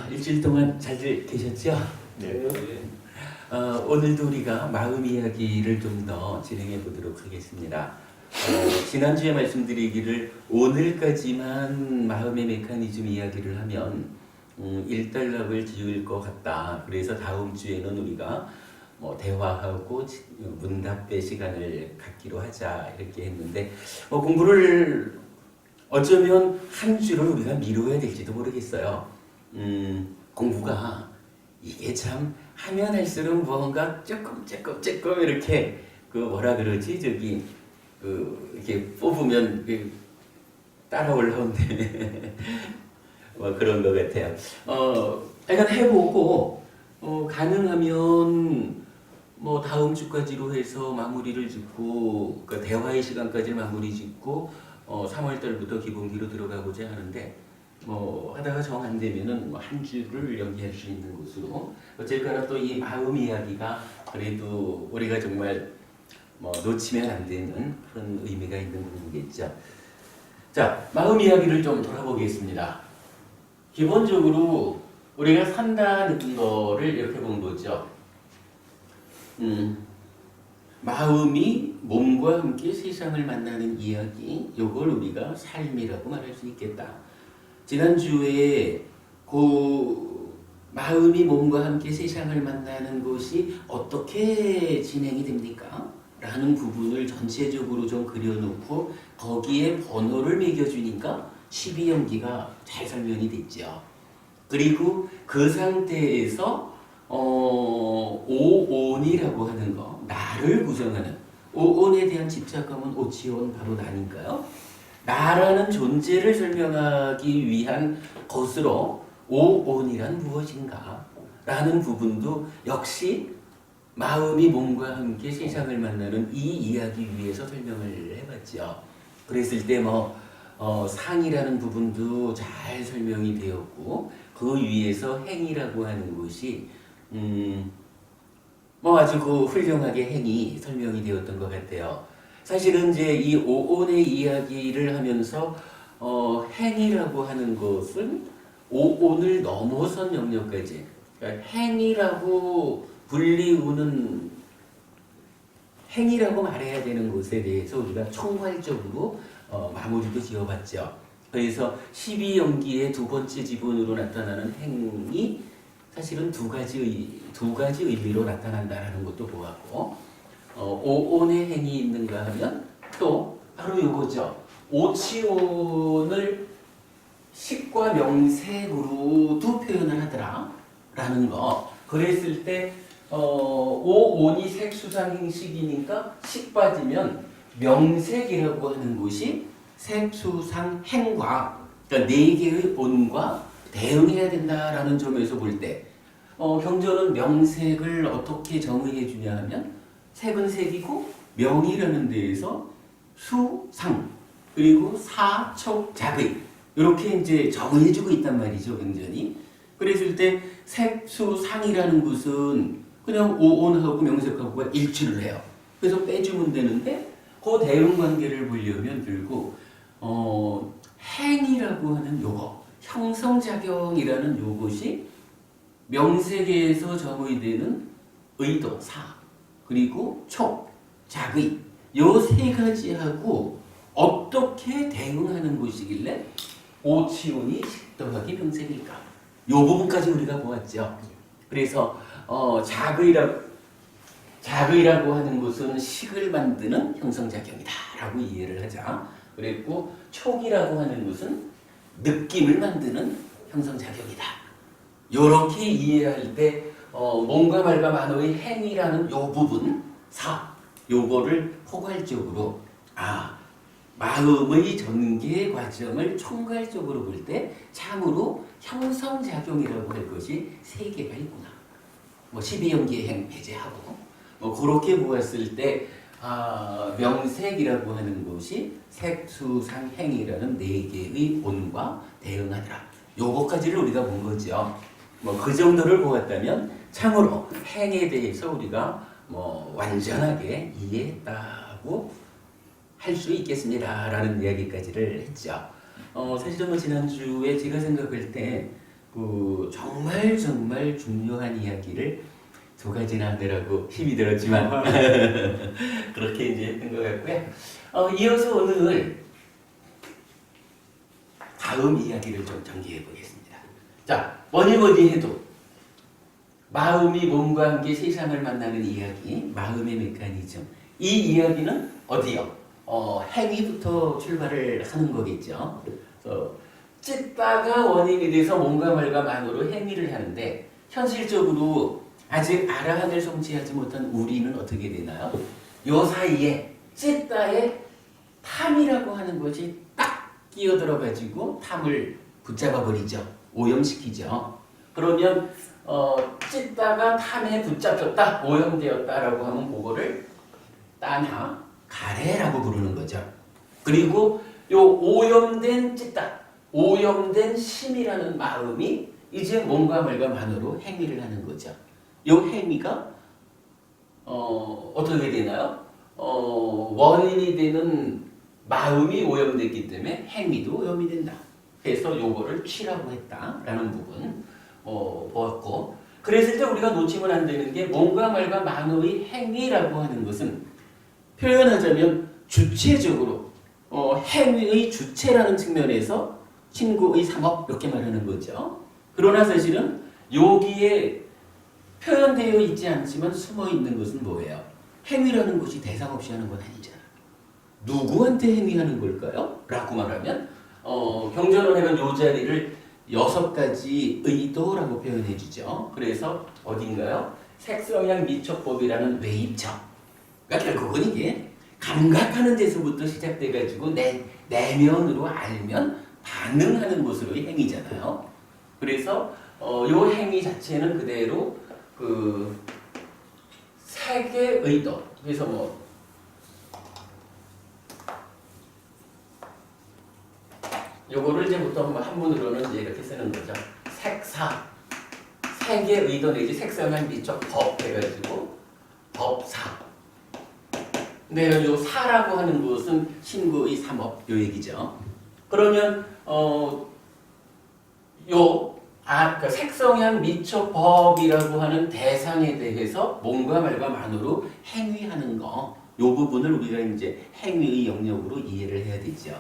일주일 동안 잘들 계셨죠? 네. 오늘도 우리가 마음 이야기를 좀 더 진행해 보도록 하겠습니다. 지난주에 말씀드리기를 오늘까지만 마음의 메커니즘 이야기를 하면 일단락을 지을 것 같다. 그래서 다음 주에는 우리가 대화하고 문답의 시간을 갖기로 하자 이렇게 했는데 공부를 어쩌면 한 주를 우리가 미뤄야 될지도 모르겠어요. 공부가 이게 참 하면 할수록 뭔가 조금 이렇게 뭐라 그러지 이렇게 뽑으면 따라 올라온대 그런 것 같아요. 약간 해보고 가능하면 다음 주까지로 해서 마무리를 짓고 대화의 시간까지 마무리 짓고 3월 달부터 기본기로 들어가고자 하는데 하다가 정 안 되면은 한 주를 연기할 수 있는 곳으로 어쨌거나 또 이 마음 이야기가 그래도 우리가 정말 놓치면 안 되는 그런 의미가 있는 부분이겠죠. 자, 마음 이야기를 좀 돌아보겠습니다. 기본적으로 우리가 산다는 거를 이렇게 본 거죠. 마음이 몸과 함께 세상을 만나는 이야기, 이걸 우리가 삶이라고 말할 수 있겠다. 지난주에 마음이 몸과 함께 세상을 만나는 것이 어떻게 진행이 됩니까? 라는 부분을 전체적으로 좀 그려놓고 거기에 번호를 매겨주니까 12연기가 잘 설명이 됐죠. 그리고 그 상태에서 오온이라고 하는 거, 나를 구성하는 오온에 대한 집착감은 오치온 바로 나니까요. 나라는 존재를 설명하기 위한 것으로 오온이란 무엇인가 라는 부분도 역시 마음이 몸과 함께 세상을 만나는 이 이야기 위해서 설명을 해봤죠. 그랬을 때 상이라는 부분도 잘 설명이 되었고 그 위에서 행이라고 하는 것이 아주 훌륭하게 행이 설명이 되었던 것 같아요. 사실은 이제 이 오온의 이야기를 하면서 행이라고 하는 것은 오온을 넘어선 영역까지, 그러니까 행이라고 불리우는 행이라고 말해야 되는 것에 대해서 우리가 총괄적으로 마무리도 지어봤죠. 그래서 12연기의 두 번째 지분으로 나타나는 행이 사실은 두 가지 의미로 나타난다는 것도 보았고, 오온의 행이 있는가 하면 또 바로 이거죠. 오치온을 식과 명색으로도 표현을 하더라 라는 거. 그랬을 때 오온이 색수상행식이니까 식 빠지면 명색이라고 하는 것이 색수상행과 그러니까 네 개의 온과 대응해야 된다라는 점에서 볼 때 경전은 명색을 어떻게 정의해 주냐 하면 색은 색이고 명이라는 데에서 수, 상 그리고 사, 촉, 작의 이렇게 이제 정의해주고 있단 말이죠, 경전이. 그랬을 때 색, 수, 상이라는 것은 그냥 오온하고 명색하고가 일치를 해요. 그래서 빼주면 되는데 그 대응 관계를 보려면 결국 행이라고 하는 요거, 형성작용이라는 요것이 명색에서 정의되는 의도, 사 그리고 촉, 작의 요 세 가지하고 어떻게 대응하는 것이길래 오치온이 식더하기 명색일까? 요 부분까지 우리가 보았죠. 그래서 작의라고 하는 것은 식을 만드는 형성작용이다 라고 이해를 하자. 그랬고 촉이라고 하는 것은 느낌을 만드는 형성작용이다. 요렇게 이해할 때 몸과 말과 만호의 행이라는 요 부분 요거를 포괄적으로 마음의 전개 과정을 총괄적으로 볼 때 참으로 형성작용이라고 할 것이 세 개가 있구나. 12연기의 행 배제하고 그렇게 보았을 때 명색이라고 하는 것이 색수상행이라는 네 개의 온과 대응하더라. 요거까지를 우리가 본 거죠. 그 정도를 보았다면 참으로 행에 대해서 우리가 완전하게 이해했다고 할 수 있겠습니다 라는 이야기까지를 했죠. 사실은 지난주에 제가 생각할 때 그 정말 정말 중요한 이야기를 두 가지나 하느라고 힘이 들었지만 그렇게 이제 했던 것 같고요. 이어서 오늘 다음 이야기를 좀 전개해 보겠습니다. 자, 뭐니 해도 마음이 몸과 함께 세상을 만나는 이야기, 마음의 메커니즘. 이 이야기는 어디요? 행위부터 출발을 하는 거겠죠. 그래서 찢다가 원인이 돼서 몸과 말과 만으로 행위를 하는데 현실적으로 아직 아라한을 성취하지 못한 우리는 어떻게 되나요? 요 사이에 찢다의 탐이라고 하는 것이 딱 끼어들어 가지고 탐을 붙잡아 버리죠. 오염시키죠. 그러면 찢다가 탐에 붙잡혔다, 오염되었다라고 하면 그거를 따나 가래라고 부르는 거죠. 그리고 요 오염된 찢다, 오염된 심이라는 마음이 이제 몸과 말과 만으로 행위를 하는 거죠. 요 행위가 어떻게 되나요? 원인이 되는 마음이 오염됐기 때문에 행위도 오염이 된다. 그래서 요거를 취라고 했다라는 부분 보았고, 그랬을 때 우리가 놓치면 안 되는 게 몸과 말과 만의 행위라고 하는 것은 표현하자면 주체적으로 행위의 주체라는 측면에서 신구의 삼업 이렇게 말하는 거죠. 그러나 사실은 여기에 표현되어 있지 않지만 숨어 있는 것은 뭐예요? 행위라는 것이 대상 없이 하는 건 아니잖아. 누구한테 행위하는 걸까요? 라고 말하면 경전론에는 이 자리를 6가지 의도라고 표현해 주죠. 그래서 어딘가요? 색성향 미촉법이라는 외입적. 그러니까 결국은 이게 감각하는 데서부터 시작돼 가지고 내면으로 알면 반응하는 것으로의 행위잖아요. 그래서 이 행위 자체는 그대로 그 색의 의도. 그래서 요거를 이제 보통 한문으로는 이제 이렇게 쓰는 거죠. 색사, 색의 의도 내지 색성향 미촉 법 해가지고 법사. 근데 요 사라고 하는 것은 신구의 삼업 요 얘기죠. 그러면 그러니까 색성향 미촉 법이라고 하는 대상에 대해서 몸과 말과 만으로 행위하는 거, 요 부분을 우리가 이제 행위의 영역으로 이해를 해야 되죠.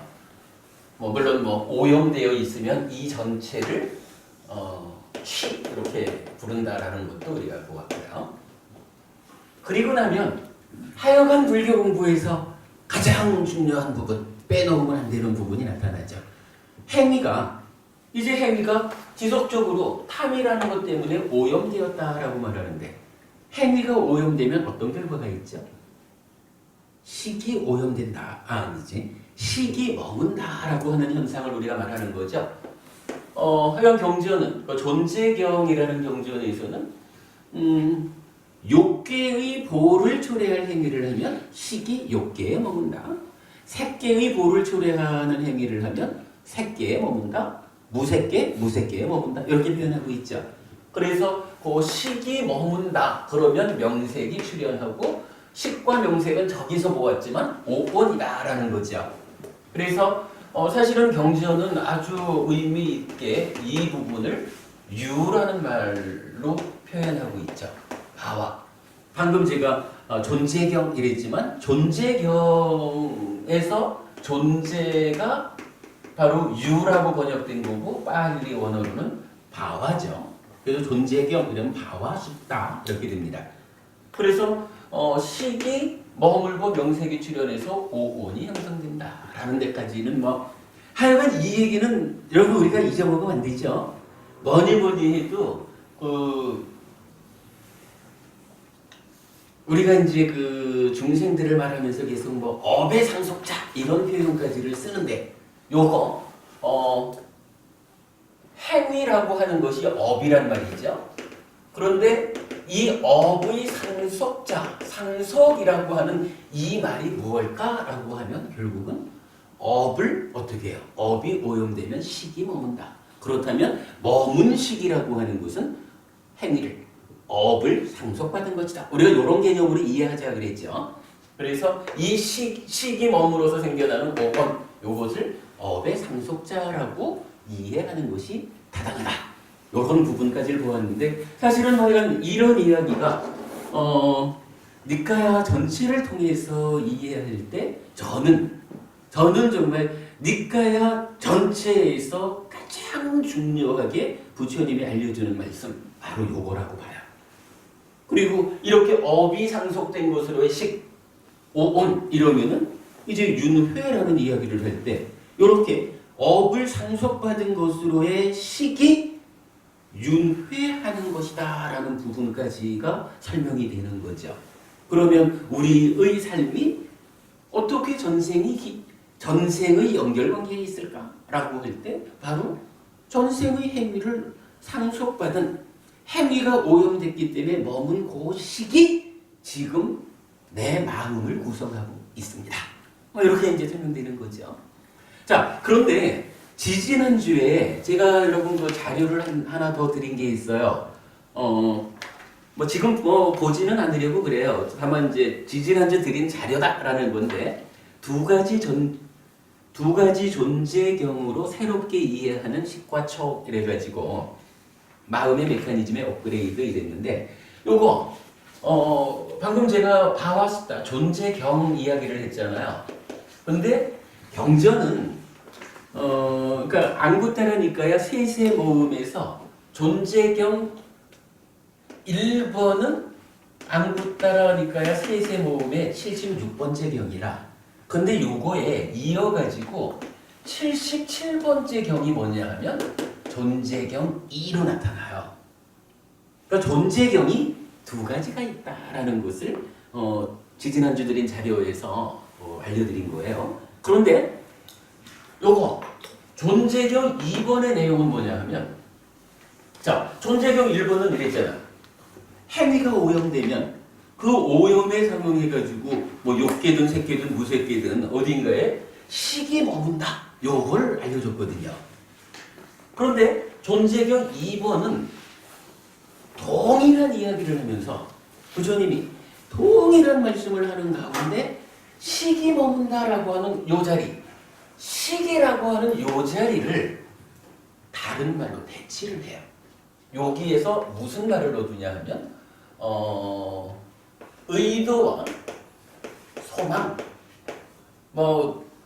물론 오염되어 있으면 이 전체를 취 이렇게 부른다라는 것도 우리가 보았고요. 그리고 나면 하여간 불교 공부에서 가장 중요한 부분, 빼놓으면 안 되는 부분이 나타나죠. 행위가 지속적으로 탐이라는 것 때문에 오염되었다라고 말하는데, 행위가 오염되면 어떤 결과가 있죠? 식이 오염된다. 아니지. 식이 머문다라고 하는 현상을 우리가 말하는 거죠. 하여간 경전은, 존재경이라는 경전에서는 욕계의 보를 초래할 행위를 하면 식이 욕계에 머문다. 색계의 보를 초래하는 행위를 하면 색계에 머문다. 무색계에 머문다. 이렇게 표현하고 있죠. 그래서 그 식이 머문다. 그러면 명색이 출현하고, 식과 명색은 저기서 보았지만 오본이다라는 거죠. 그래서 사실은 경전은 아주 의미 있게 이 부분을 유라는 말로 표현하고 있죠. 바와. 방금 제가 존재경 이랬지만 존재경에서 존재가 바로 유라고 번역된 거고, 빨리 원어로는 바와죠. 그래서 존재경 이러면 바와 싶다 이렇게 됩니다. 그래서 식이 머물고 명색이 출현해서 오온이 형성된다라는 데까지는 하여간 이 얘기는 여러분 우리가 잊어먹으면 안 되죠. 뭐니 해도 우리가 이제 그 중생들을 말하면서 계속 업의 상속자 이런 표현까지를 쓰는데, 요거 행위라고 하는 것이 업이란 말이죠. 그런데 이 업의 상속자, 상속이라고 하는 이 말이 무엇일까라고 하면 결국은 업을 어떻게 해요? 업이 오염되면 식이 머문다. 그렇다면 머문 식이라고 하는 것은 행위를, 업을 상속받은 것이다. 우리가 이런 개념으로 이해하자 그랬죠. 그래서 이 식이 머물어서 생겨나는 오건, 요것을 업의 상속자라고 이해하는 것이 타당하다. 이런 부분까지를 보았는데 사실은 하여간 이런 이야기가 니카야 전체를 통해서 이해할 때 저는 정말 니카야 전체에서 가장 중요하게 부처님이 알려주는 말씀 바로 요거라고 봐요. 그리고 이렇게 업이 상속된 것으로의 식, 오온 이러면은 이제 윤회라는 이야기를 할 때 이렇게 업을 상속받은 것으로의 식이 윤회하는 것이다 라는 부분까지가 설명이 되는 거죠. 그러면 우리의 삶이 어떻게 전생의 연결관계에 있을까라고 할 때 바로 전생의 행위를 상속받은 행위가 오염됐기 때문에 머문 그 식이 지금 내 마음을 구성하고 있습니다. 이렇게 이제 설명되는 거죠. 자, 그런데 지지난주에 제가 여러분 그 자료를 하나 더 드린 게 있어요. 지금 보지는 않으려고 그래요. 다만 이제 지지난주 드린 자료다라는 건데 두 가지 존재경으로 새롭게 이해하는 식과 초 이래가지고 마음의 메커니즘의 업그레이드 이랬는데 요거 방금 제가 봐왔다 존재경 이야기를 했잖아요. 근데 경전은 그러니까 안구따라니까야 셋의 모음에서 존재경 1번은 안구따라니까야 셋의 모음의 76번째 경이라. 근데 요거에 이어가지고 77번째 경이 뭐냐 하면 존재경 2로 나타나요. 그러니까 존재경이 두 가지가 있다라는 것을 지지난주 드린 자료에서 알려드린 거예요. 그런데 요거 존재경 2번의 내용은 뭐냐 하면 자, 존재경 1번은 이랬잖아. 행위가 오염되면 그 오염에 상응해가지고 뭐 욕계든 새끼든 무새끼든 어딘가에 식이 머문다. 요걸 알려줬거든요. 그런데 존재경 2번은 동일한 이야기를 하면서 부처님이 동일한 말씀을 하는 가운데 식이 머문다라고 하는 요 자리, 식이라고 하는 요 자리를 다른 말로 대치를 해요. 여기에서 무슨 말을 얻으냐 하면 의도와 소망,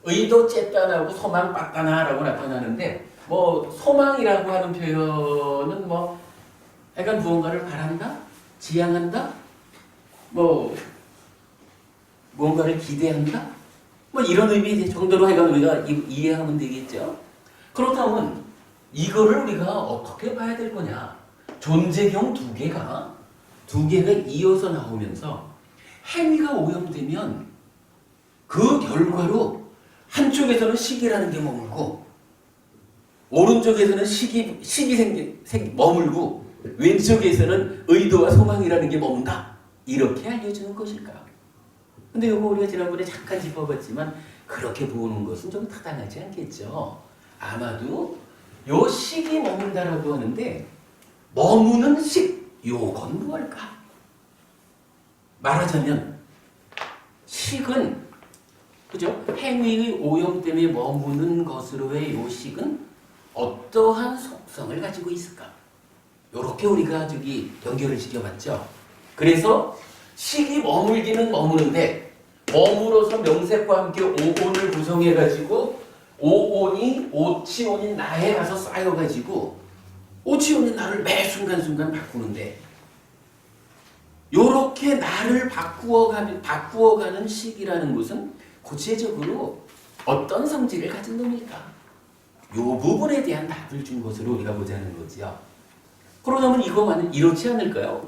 의도 쨌다나고 소망 빡가나라고 나타나는데 소망이라고 하는 표현은 약간 무언가를 바란다, 지향한다, 무언가를 기대한다, 이런 의미 정도로 해가 우리가 이해하면 되겠죠. 그렇다면 이거를 우리가 어떻게 봐야 될 거냐? 존재경 두 개가 이어서 나오면서 행위가 오염되면 그 결과로 한쪽에서는 식이라는 게 머물고 오른쪽에서는 식이 머물고 왼쪽에서는 의도와 소망이라는 게 머문다. 이렇게 알려주는 것일까? 근데 이거 우리가 지난번에 잠깐 짚어봤지만 그렇게 보는 것은 좀 타당하지 않겠죠. 아마도 요 식이 머문다라고 하는데 머무는 식, 요건 무엇일까? 말하자면 식은 그죠? 행위의 오염 때문에 머무는 것으로의 요 식은 어떠한 속성을 가지고 있을까? 요렇게 우리가 연결을 시켜봤죠. 그래서 식이 머물기는 머무는데 머물어서 명색과 함께 오온을 구성해가지고 오온이 오치온인 나에 가서 쌓여가지고 오치온인 나를 매 순간순간 바꾸는데 요렇게 나를 바꾸어가는 식이라는 것은 구체적으로 어떤 성질을 가진 놈일까? 요 부분에 대한 답을 준 것으로 우리가 보자는 거지요. 그러자면 이거만은 이렇지 않을까요?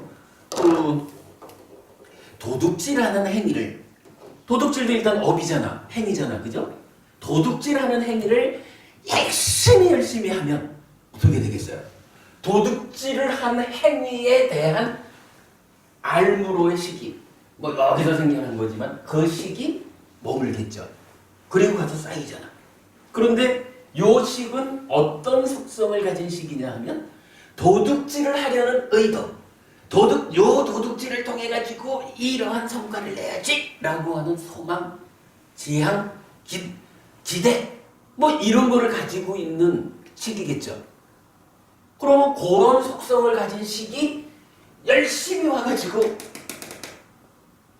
도둑질하는 행위를 도둑질도 일단 업이잖아. 행위잖아. 그죠? 도둑질하는 행위를 열심히 하면 어떻게 되겠어요? 도둑질을 한 행위에 대한 알무로의 식이 여기서 생겨난 거지만 그 식이 머물겠죠. 그리고 가서 쌓이잖아. 그런데 요 식은 어떤 속성을 가진 식이냐 하면 도둑질을 하려는 의도, 도둑질을 통해 가지고 이러한 성과를 내야지라고 하는 소망, 지향, 기대 이런 거를 가지고 있는 식이겠죠. 그러면 그런 속성을 가진 식이 열심히 와가지고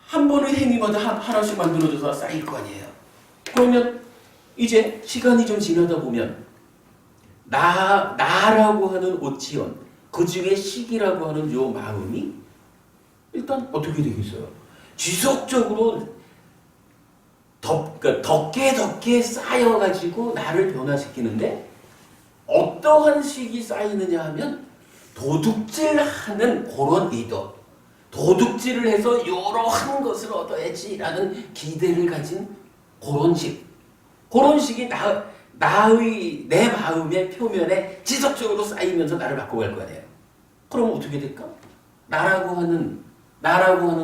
한 번의 행위마다 하나씩 만들어져서 쌓일 거 아니에요. 그러면 이제 시간이 좀 지나다 보면 나라고 하는 오치원, 그 중에 식이라고 하는 요 마음이 일단 어떻게 되겠어요? 지속적으로 덕게 쌓여가지고 나를 변화시키는데 어떠한 식이 쌓이느냐 하면 도둑질하는 그런 의도, 도둑질을 해서 이러한 것을 얻어야지라는 기대를 가진 그런 식, 그런 식이 내 마음의 표면에 지속적으로 쌓이면서 나를 바꿔갈 거 아니에요. 그럼 어떻게 될까? 나라고 하는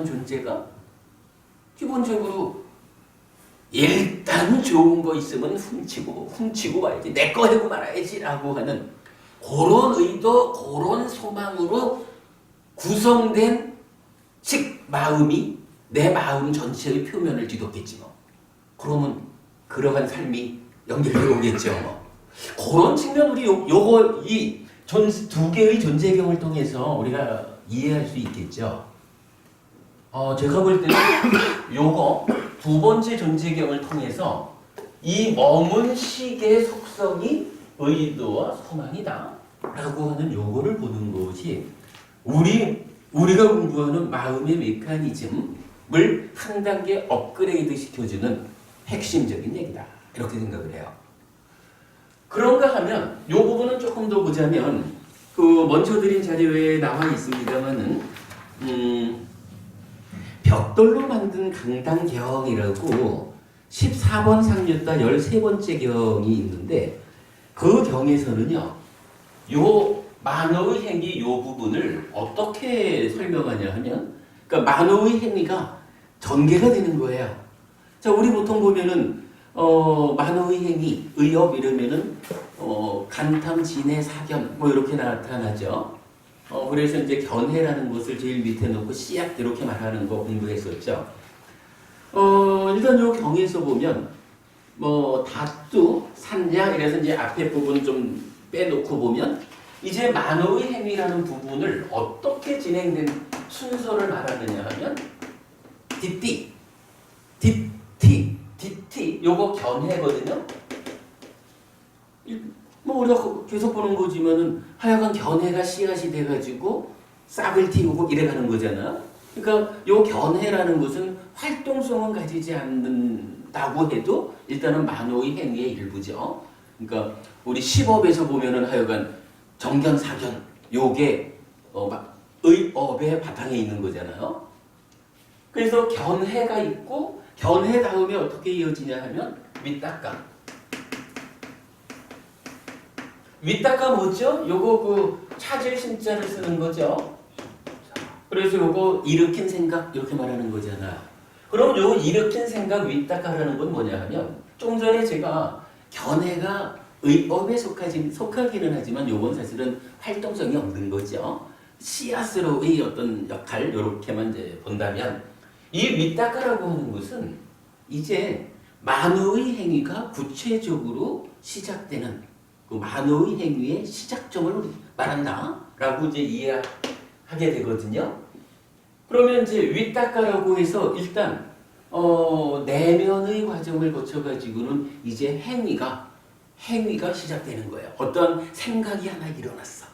존재가 기본적으로 일단 좋은 거 있으면 훔치고 말지, 내 거 하고 말아야지라고 하는 그런 의도, 그런 소망으로 구성된 마음이 내 마음 전체의 표면을 뒤덮겠지 뭐. 그러면 그러한 삶이 연결되어 오겠죠 뭐. 그런 측면 우리 요거 이 두 개의 존재경을 통해서 우리가 이해할 수 있겠죠. 제가 볼 때는 요거 두 번째 존재경을 통해서 이 머문 식의 속성이 의도와 소망이다 라고 하는 요거를 보는 것이 우리가 공부하는 마음의 메커니즘을 한 단계 업그레이드 시켜주는 핵심적인 얘기다 이렇게 생각을 해요. 그런가 하면 이 부분은 조금 더 보자면 그 먼저 드린 자료에 나와 있습니다만은 벽돌로 만든 강당경이라고 14번 상류따 13번째 경이 있는데 그 경에서는요 요 만호의 행위 요 부분을 어떻게 설명하냐 하면 그러니까 만호의 행위가 전개가 되는 거예요. 자, 우리 보통 보면은 만호의 행위, 의업 이러면은 간탐, 진해, 사견 뭐 이렇게 나타나죠. 그래서 이제 견해라는 것을 제일 밑에 놓고 씨앗 이렇게 말하는 거 공부했었죠. 일단 요 경에서 보면 뭐 다투, 산야 이래서 이제 앞에 부분 좀 빼놓고 보면 이제 만호의 행위라는 부분을 어떻게 진행된 순서를 말하느냐 하면 뒷띠 요거 견해거든요. 뭐 우리가 계속 보는 거지만은 하여간 견해가 씨앗이 돼가지고 싹을 틔우고 이래가는 거잖아. 그러니까 요 견해라는 것은 활동성은 가지지 않는다고 해도 일단은 만호의 행위의 일부죠. 그러니까 우리 시법에서 보면은 하여간 정견, 사견 요게 의업의 바탕에 있는 거잖아요. 그래서 견해가 있고 견해 다음에 어떻게 이어지냐 하면 윗닦아 뭐죠? 요거 그 찾을 신자를 쓰는 거죠. 그래서 요거 일으킨 생각 이렇게 말하는 거잖아. 그럼 요 일으킨 생각 윗닦아라는 건 뭐냐 하면 좀 전에 제가 견해가 의업에 속하기는 하지만 요건 사실은 활동성이 없는 거죠. 씨앗으로의 어떤 역할 요렇게만 이제 본다면 이 윗닦아라고 하는 것은 이제 만호의 행위가 구체적으로 시작되는 그 만호의 행위의 시작점을 말한다라고 이제 이해하게 되거든요. 그러면 이제 윗닦아라고 해서 일단 내면의 과정을 거쳐가지고는 이제 행위가 시작되는 거예요. 어떤 생각이 하나 일어났어.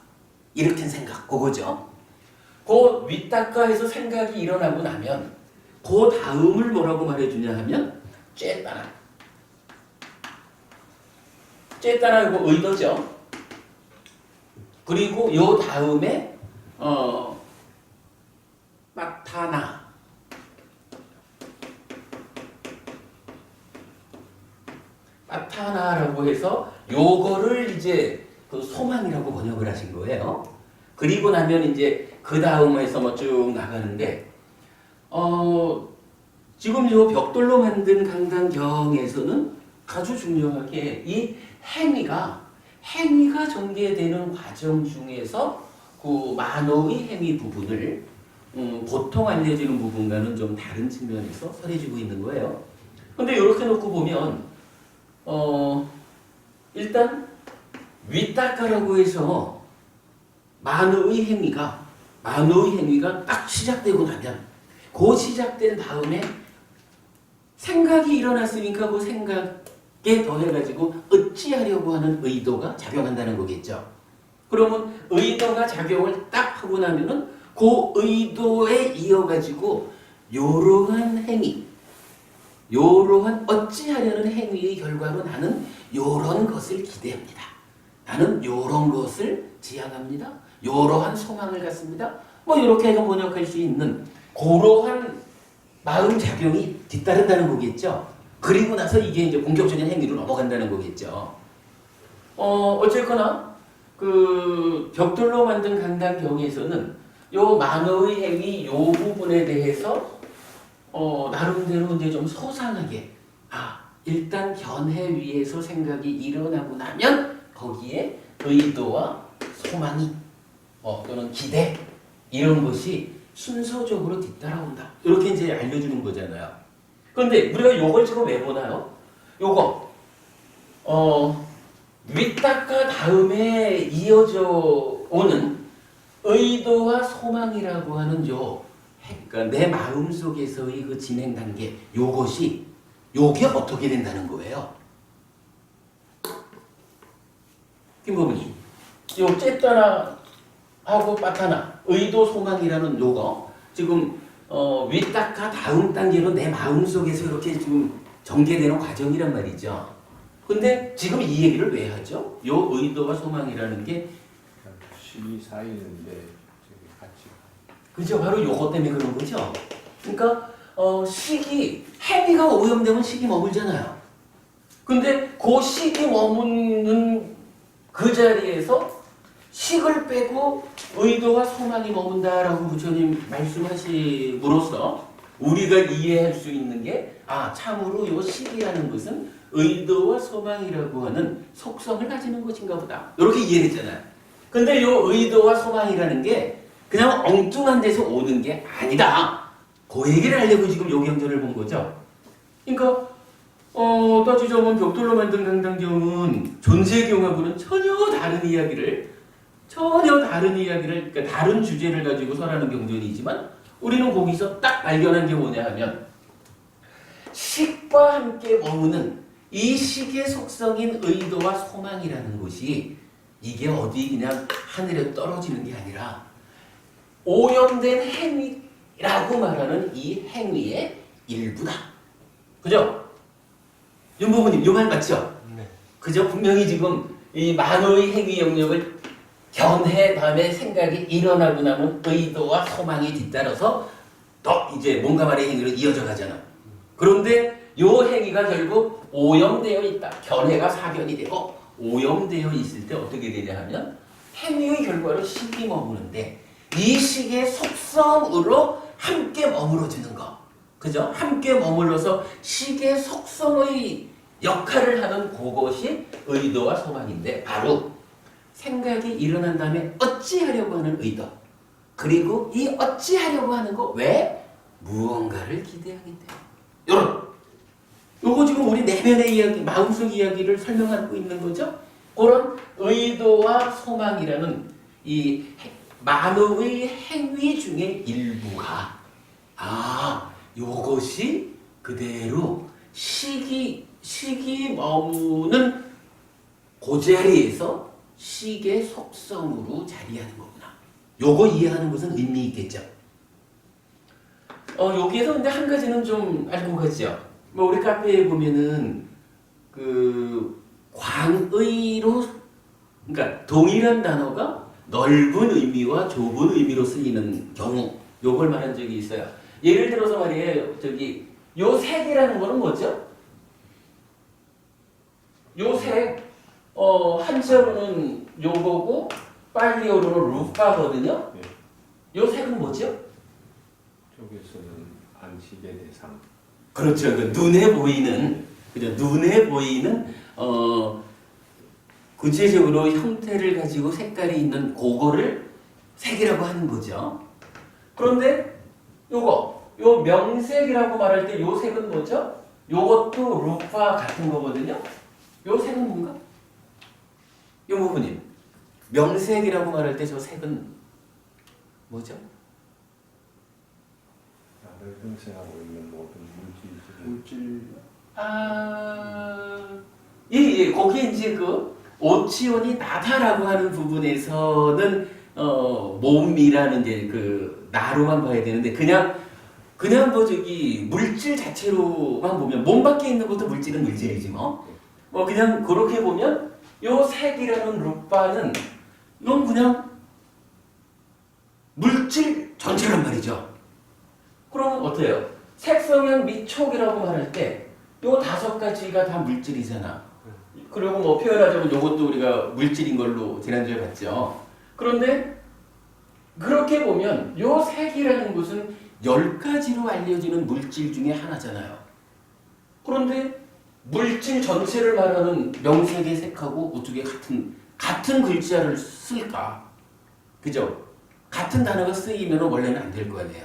일으킨 생각, 그거죠. 그 윗닦아에서 생각이 일어나고 나면 그 다음을 뭐라고 말해주냐 하면 쬐따나 이거 의도죠. 그리고 요 다음에 마타나라고 해서 요거를 이제 그 소망이라고 번역을 하신 거예요. 그리고 나면 이제 그 다음에서 뭐 쭉 나가는데 지금 요 벽돌로 만든 강당경에서는 아주 중요하게 이 행위가 전개되는 과정 중에서 그 만호의 행위 부분을 보통 알려지는 부분과는 좀 다른 측면에서 설해주고 있는 거예요. 근데 이렇게 놓고 보면 일단 윗닦아라고 해서 만호의 행위가 딱 시작되고 나면 그 시작된 다음에 생각이 일어났으니까 그 생각에 더해가지고 어찌하려고 하는 의도가 작용한다는 거겠죠. 그러면 의도가 작용을 딱 하고 나면은 그 의도에 이어가지고 요러한 행위, 요러한 어찌하려는 행위의 결과로 나는 요런 것을 기대합니다. 나는 요런 것을 지향합니다. 요러한 소망을 갖습니다. 뭐 이렇게 해서 번역할 수 있는 그러한 마음작용이 뒤따른다는 거겠죠. 그리고 나서 이게 이제 본격적인 행위로 넘어간다는 거겠죠. 어쨌거나 그 벽돌로 만든 강당경에서는 요 만호의 행위 요 부분에 대해서 나름대로 이제 좀 소상하게 일단 견해 위에서 생각이 일어나고 나면 거기에 의도와 소망이 또는 기대 이런 것이 순서적으로 뒤따라온다. 이렇게 이제 알려주는 거잖아요. 그런데 우리가 요걸 지금 왜 보나요? 요거 윗닦아 다음에 이어져 오는 의도와 소망이라고 하는 그러니까 내 마음 속에서의 그 진행 단계 요게 어떻게 된다는 거예요? 김부모님, 요 쨌다나 하고 빠타나 의도 소망이라는 요거 지금 윗닦아 다음 단계로 내 마음 속에서 이렇게 지금 전개되는 과정이란 말이죠. 근데 지금 이 얘기를 왜 하죠? 요 의도와 소망이라는 게 시기 사이인데 같이 그죠? 바로 요것 때문에 그런 거죠. 그러니까 행위가 오염되면 식이 머물잖아요. 근데 그 식이 머무는 그 자리에서 식을 빼고 의도와 소망이 머문다라고 부처님 말씀하심으로써 우리가 이해할 수 있는 게 참으로 요 식이라는 것은 의도와 소망이라고 하는 속성을 가지는 것인가 보다. 이렇게 이해했잖아요. 근데 요 의도와 소망이라는 게 그냥 엉뚱한 데서 오는 게 아니다. 그 얘기를 하려고 지금 요 경전을 본 거죠. 그러니까 따지자면 벽돌로 만든 강당경은 존재경하고는 전혀 다른 이야기를 그러니까 다른 주제를 가지고 설하는 경전이지만 우리는 거기서 딱 발견한 게 뭐냐 하면 식과 함께 머무는 이 식의 속성인 의도와 소망이라는 것이 이게 어디 그냥 하늘에 떨어지는 게 아니라 오염된 행위라고 말하는 이 행위의 일부다. 그죠? 윤부모님 이 말 맞죠? 네. 그죠? 분명히 지금 이 만호의 행위 영역을 견해 다음에 생각이 일어나고 나면 의도와 소망이 뒤따라서 더 이제 뭔가 말의 행위로 이어져 가잖아. 그런데 요 행위가 결국 오염되어 있다. 견해가 사견이 되고 오염되어 있을 때 어떻게 되냐 하면 행위의 결과로 식이 머무는데 이 식의 속성으로 함께 머물어지는 거. 그죠? 함께 머물러서 식의 속성의 역할을 하는 그것이 의도와 소망인데 바로 생각이 일어난 다음에 어찌하려고 하는 의도. 그리고 이 어찌하려고 하는 거 왜? 무언가를 기대하기 때문에. 요거 지금 우리 내면의 이야기, 마음속 이야기를 설명하고 있는 거죠. 그런 의도와 소망이라는 이 만호의 행위 중에 일부가 요것이 그대로 식이 머무는 그 자리에서 식의 속성으로 자리하는 거구나. 요거 이해하는 것은 의미 있겠죠. 여기에서 근데 한 가지는 좀 알고 가죠. 뭐 우리 카페에 보면은 그 광의로 그러니까 동일한 단어가 넓은 의미와 좁은 의미로 쓰이는 경우 요걸 말한 적이 있어요. 예를 들어서 말이에요. 요 색이라는 거는 뭐죠? 요 색 한자로는 요거고 빨리어로는 루파거든요. 네. 요 색은 뭐죠? 쪽에서는 안식의 대상. 그렇죠. 그 눈에 보이는 그죠? 눈에 보이는 구체적으로 형태를 가지고 색깔이 있는 그거를 색이라고 하는 거죠. 그런데 요 명색이라고 말할 때 요 색은 뭐죠? 요것도 루파 같은 거거든요. 요 색은 뭔가? 요 부분이 명색이라고 말할 때 저 색은 뭐죠? 나를 형성하고 있는 모든 물질 물질 예, 거기에 이제 그 오치온이 나다라고 하는 부분에서는 몸이라는 게 그 나로만 봐야 되는데 그냥 뭐 저기 물질 자체로만 보면 몸 밖에 있는 것도 물질은 물질이지 뭐. 그냥 그렇게 보면 요 색이라는 루파는 이건 그냥 물질 전체란 말이죠. 그러면 어때요? 색, 성향, 미, 촉이라고 말할 때 요 5가지가 다 물질이잖아. 그리고 뭐 표현하자면 요것도 우리가 물질인 걸로 지난주에 봤죠. 그런데 그렇게 보면 요 색이라는 것은 10가지로 알려지는 물질 중에 하나잖아요. 그런데 물질 전체를 말하는 명색의 색하고 어떻게 같은 글자를 쓸까? 그죠? 같은 단어가 쓰이면 원래는 안 될 거 아니에요.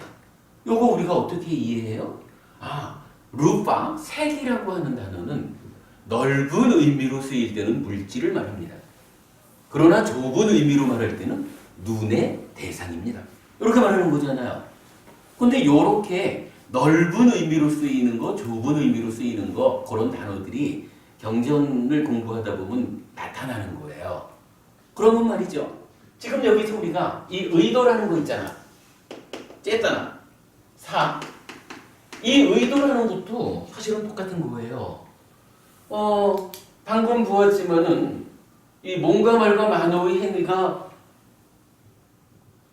요거 우리가 어떻게 이해해요? 루파, 색이라고 하는 단어는 넓은 의미로 쓰일 때는 물질을 말합니다. 그러나 좁은 의미로 말할 때는 눈의 대상입니다. 이렇게 말하는 거잖아요. 근데 요렇게 넓은 의미로 쓰이는 거, 좁은 의미로 쓰이는 거 그런 단어들이 경전을 공부하다 보면 나타나는 거예요. 그러면 말이죠. 지금 여기서 우리가 이 의도라는 거 있잖아. 쨌다나 사. 이 의도라는 것도 사실은 똑같은 거예요. 방금 보았지만은 이 몸과 말과 만호의 행위가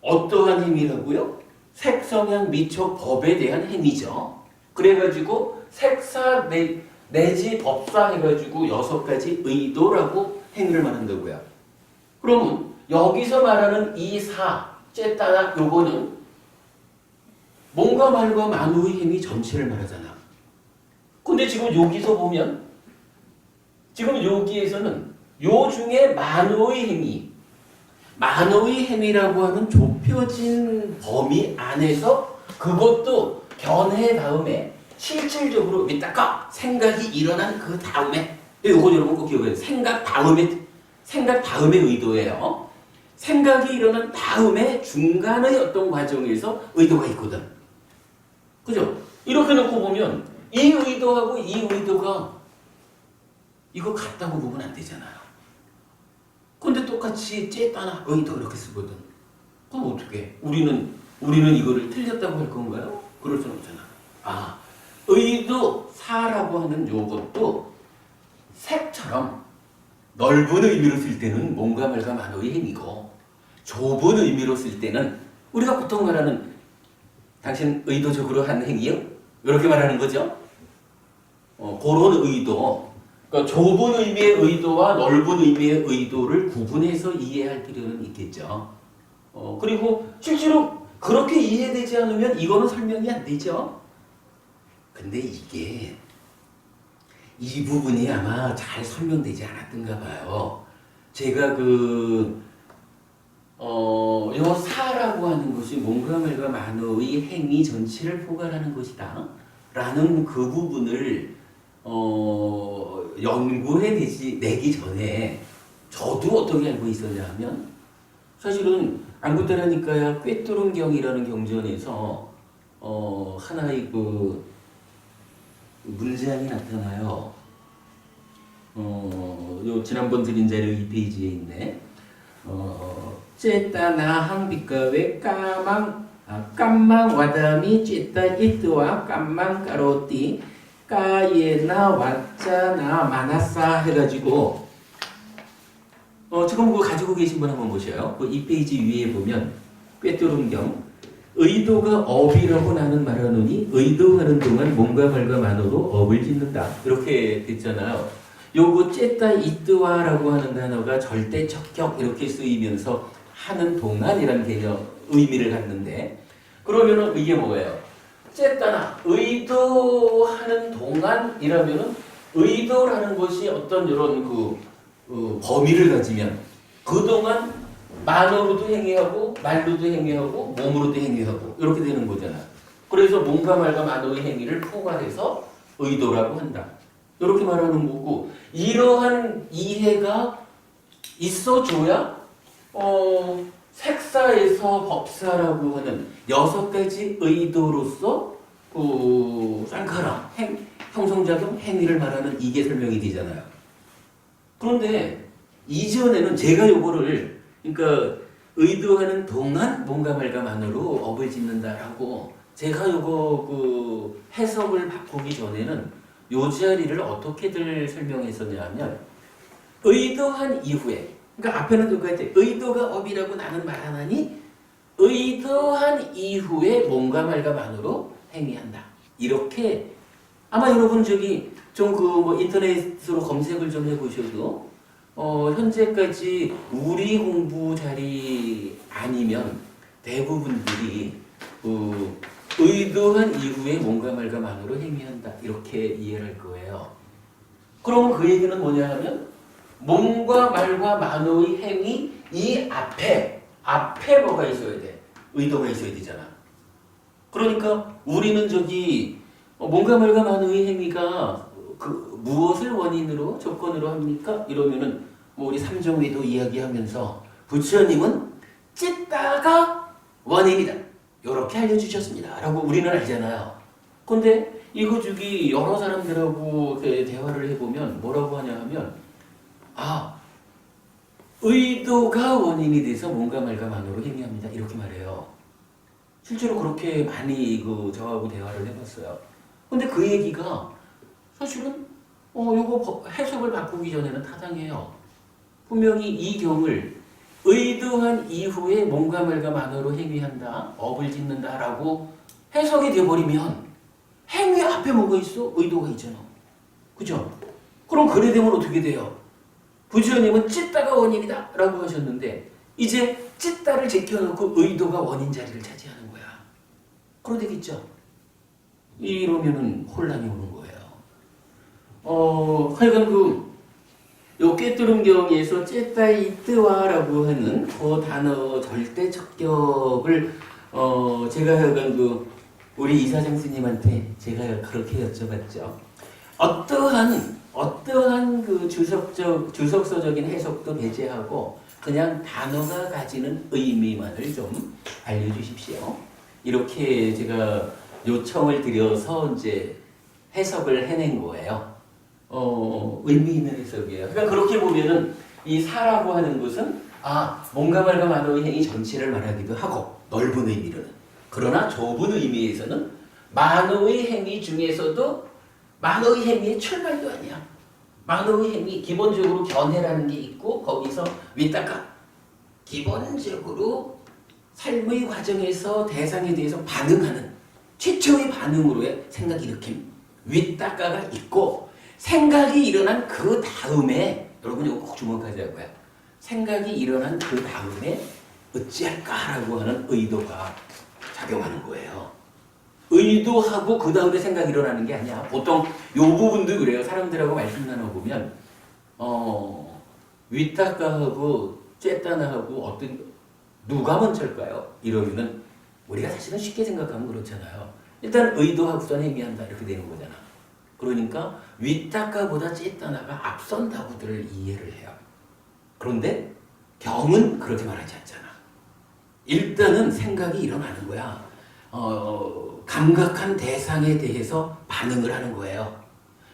어떠한 행위라고요? 색, 성향, 미촉, 법에 대한 행위죠. 그래가지고 색사 내지 법사 해가지고 6가지 의도라고 행위를 말한다고요. 그러면 여기서 말하는 이 사, 쨌다나 요거는 몸과 말과 만호의 행위 전체를 말하잖아. 근데 지금 여기서 보면 지금 여기에서는 요 중에 만호의 행위라고 하는 좁혀진 범위 안에서 그것도 견해 다음에 실질적으로 이따가 생각이 일어난 그 다음에 이거 여러분 꼭 기억해요. 생각 다음의 의도예요. 생각이 일어난 다음에 중간의 어떤 과정에서 의도가 있거든. 그죠? 이렇게 놓고 보면 이 의도하고 이 의도가 이거 같다고 보면 안 되잖아요. 근데 똑같이 쨌다나 의도 이렇게 쓰거든. 그럼 어떻게? 우리는 이거를 틀렸다고 할 건가요? 그럴 수는 없잖아. 의도 사라고 하는 요것도 색처럼 넓은 의미로 쓸 때는 몸과 말과 만호의 행위고 좁은 의미로 쓸 때는 우리가 보통 말하는 당신 의도적으로 한 행위요? 이렇게 말하는 거죠. 그런 의도. 그러니까 좁은 의미의 의도와 넓은 의미의 의도를 구분해서 이해할 필요는 있겠죠. 그리고 실제로 그렇게 이해되지 않으면 이거는 설명이 안 되죠. 근데 이게 이 부분이 아마 잘 설명되지 않았던가 봐요. 제가 요 사라고 하는 것이 몸과 말과 만호의 행위 전체를 포괄하는 것이다 라는 그 부분을 내기 전에 저도 어떻게 알고 있었냐 하면 사실은 안구따라니까야 꿰뚫음경이라는 경전에서 하나의 그 문장이 나타나요. 요 지난번 드린 자료 2페이지에 있네. 쨌다나 항비가웨 깜망 와다미 쨌다 이트와 깜망 까로띠 까예나 왓자나 마나사 해가지고 지금 그거 가지고 계신 분 한번 보셔요. 그 2페이지 위에 보면 꿰뚫음경 의도가 업이라고 나는 말하노니 의도하는 동안 몸과 말과 만호로 업을 짓는다. 이렇게 됐잖아요. 요거 쨌다 이뜨와라고 하는 단어가 절대적격 이렇게 쓰이면서 하는 동안이라는 개념 의미를 갖는데 그러면은 이게 뭐예요? 쨌다나 의도하는 동안이라면은 의도라는 것이 어떤 이런 범위를 가지면 그동안 만어로도 행위하고 말로도 행위하고 몸으로도 행위하고 이렇게 되는 거잖아. 그래서 몸과 말과 만어의 행위를 포괄해서 의도라고 한다. 이렇게 말하는 거고 이러한 이해가 있어줘야 색사에서 법사라고 하는 6가지 의도로서 쌍카라 형성작용 행위를 말하는 이게 설명이 되잖아요. 그런데 이전에는 제가 요거를 그러니까 의도하는 동안 뭔가 말감안으로 업을 짓는다라고 제가 요거 해석을 바꾸기 전에는 요 자리를 어떻게들 설명했었냐면 의도한 이후에 그러니까 앞에는 똑같아. 의도가 업이라고 나는 말 안 하니 의도한 이후에 뭔가 말감안으로 행위한다. 이렇게 아마 여러분 저기 좀 인터넷으로 검색을 좀 해보셔도 현재까지 우리 공부 자리 아니면 대부분들이 의도한 이후에 뭔가 말감안으로 행위한다. 이렇게 이해를 할 거예요. 그러면 그 얘기는 뭐냐 하면 몸과 말과 만호의 행위 이 앞에 뭐가 있어야 돼? 의도가 있어야 되잖아. 그러니까 우리는 저기 몸과 말과 만호의 행위가 무엇을 원인으로 조건으로 합니까? 이러면은 우리 삼정의도 이야기하면서 부처님은 찢다가 원인이다. 이렇게 알려주셨습니다. 라고 우리는 알잖아요. 근데 이거 저기 여러 사람들하고 대화를 해보면 뭐라고 하냐 하면 의도가 원인이 돼서 뭔가 말감안으로 행위합니다. 이렇게 말해요. 실제로 그렇게 많이 저하고 대화를 해봤어요. 근데 그 얘기가 사실은 요거 해석을 바꾸기 전에는 타당해요. 분명히 이 경을 의도한 이후에 뭔가 말감안으로 행위한다, 업을 짓는다라고 해석이 돼버리면 행위 앞에 뭐가 있어? 의도가 있잖아. 그죠? 그럼 그래 되면 어떻게 돼요? 부처님은 찢다가 원인이다 라고 하셨는데 이제 찢다를 제껴놓고 의도가 원인 자리를 차지하는 거야. 그러 되겠죠? 이러면은 혼란이 오는 거예요. 하여간 요 꿰뚫음경에서 찢다이 뜨와라고 하는 그 단어 절대 척격을 제가 하여간 우리 이사장 스님한테 제가 그렇게 여쭤봤죠. 어떠한 주석서적인 해석도 배제하고 그냥 단어가 가지는 의미만을 좀 알려주십시오. 이렇게 제가 요청을 드려서 이제 해석을 해낸 거예요. 의미 있는 해석이에요. 그러니까 그렇게 보면은 이 사라고 하는 것은 뭔가 말과 만호의 행위 전체를 말하기도 하고 넓은 의미로는 그러나 좁은 의미에서는 만호의 행위 중에서도 만호의 행위의 출발도 아니야. 만호의 행위 기본적으로 견해라는 게 있고 거기서 위닦아 기본적으로 삶의 과정에서 대상에 대해서 반응하는 최초의 반응으로의 생각 일으킴 위닦아가 있고 생각이 일어난 그 다음에 여러분 이거 꼭 주목하자고요. 생각이 일어난 그 다음에 어찌할까라고 하는 의도가 작용하는 거예요. 의도하고 그 다음에 생각이 일어나는 게 아니야. 보통 요 부분도 그래요. 사람들하고 말씀 나눠보면 위탁가하고 쬐따나하고 누가 먼저일까요? 이러면은 우리가 사실은 쉽게 생각하면 그렇잖아요. 일단 의도하고선 행위한다 이렇게 되는 거잖아. 그러니까 위탁가보다 쬐따나가 앞선다고들 이해를 해요. 그런데 경은 그렇게 말하지 않잖아. 일단은 생각이 일어나는 거야. 감각한 대상에 대해서 반응을 하는 거예요.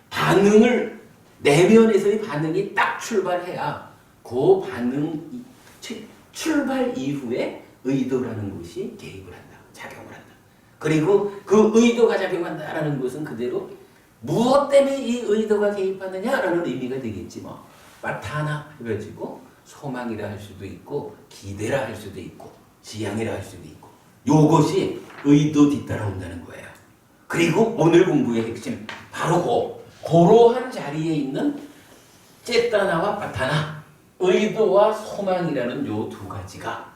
반응을 내면에서의 반응이 딱 출발해야 그 반응 출발 이후에 의도라는 것이 개입을 한다. 작용을 한다. 그리고 그 의도가 작용한다라는 것은 그대로 무엇 때문에 이 의도가 개입하느냐라는 의미가 되겠지 뭐. 마타나 해가지고 소망이라 할 수도 있고 기대라 할 수도 있고 지향이라 할 수도 있고 요것이 의도 뒤따라온다는 거예요. 그리고 오늘 공부의 핵심 바로 그러한 자리에 있는 ចេ따나와 파타나 의도와 소망이라는 요 두 가지가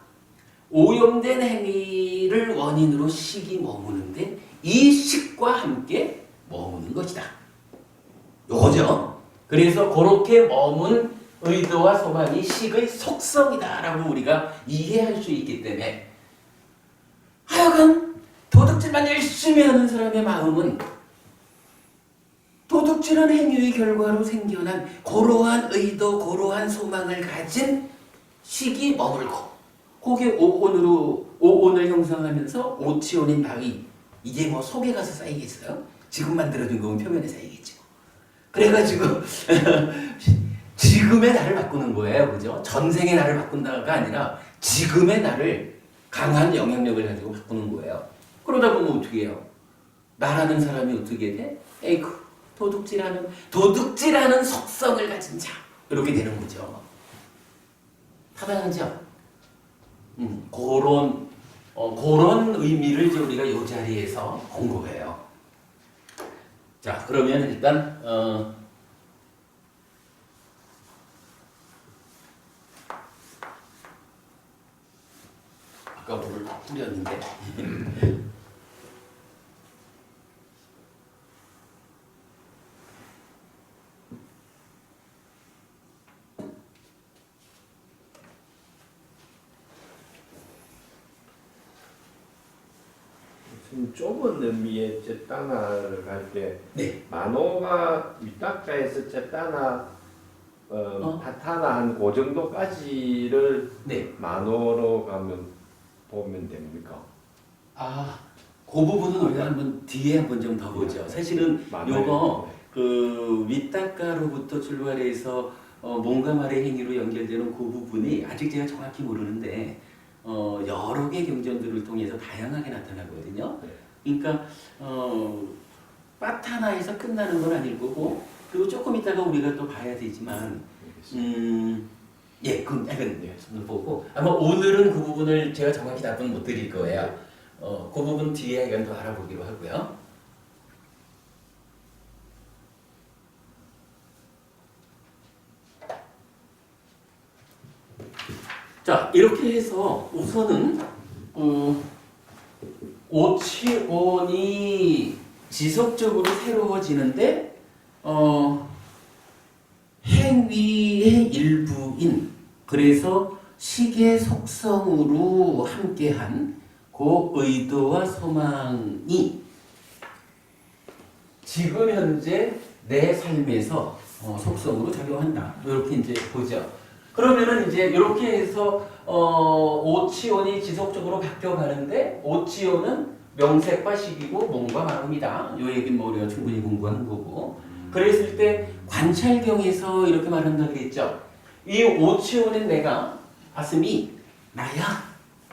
오염된 행위를 원인으로 식이 머무는데 이 식과 함께 머무는 것이다. 요거죠. 그래서 그렇게 머문 의도와 소망이 식의 속성이다라고 우리가 이해할 수 있기 때문에 하여간 도둑질만 열심히 하는 사람의 마음은 도둑질한 행위의 결과로 생겨난 고러한 의도, 고러한 소망을 가진 식이 머물고 그게 오온을 형성하면서 오치온인 바위 이게 뭐 속에 가서 쌓이겠어요? 지금 만들어준 거면 표면에 쌓이겠죠. 그래가지고 지금의 나를 바꾸는 거예요. 그죠? 전생의 나를 바꾼다가 아니라 지금의 나를 강한 영향력을 가지고 바꾸는 거예요. 그러다 보면 어떻게 해요? 나라는 사람이 어떻게 돼? 에이쿠 도둑질하는 속성을 가진 자 이렇게 되는 거죠. 타당하죠? 그런 의미를 이제 우리가 이 자리에서 공부해요. 자, 그러면 일단 아까 물을 다 뿌렸는데 지금 좁은 의미의 zet단화를 할 때 네. 만호가 위탁가에서 zet단화 파타나 한 그 정도까지를 네. 만호로 보면 됩니까? 그 부분은 우리가 한번 뒤에 한번 좀 더 보죠. 사실은 요거 그 윗단가로부터 출발해서 몸과 말의 행위로 연결되는 그 부분이 아직 제가 정확히 모르는데 여러 개 경전들을 통해서 다양하게 나타나거든요. 그러니까 파타나에서 끝나는 건 아닐 거고 그리고 조금 있다가 우리가 또 봐야 되지만 예, 그럼 손을 보고 아마 오늘은 그 부분을 제가 정확히 답은 못 드릴 거예요. 그 부분 뒤에 이건 더 알아보기로 하고요. 자, 이렇게 해서 우선은 오치온이 지속적으로 새로워지는데 행위의 일부인 그래서 식의 속성으로 함께한 그 의도와 소망이 지금 현재 내 삶에서 속성으로 작용한다. 이렇게 이제 보죠. 그러면은 이제 이렇게 해서 오치온이 지속적으로 바뀌어가는데 오치온은 명색과 식이고 몸과 마음이다. 이 얘기는 뭐 우리가 충분히 공부한 거고. 그랬을 때 관찰경에서 이렇게 말한다 그랬죠. 이 오치온의 내가 가슴이 나야,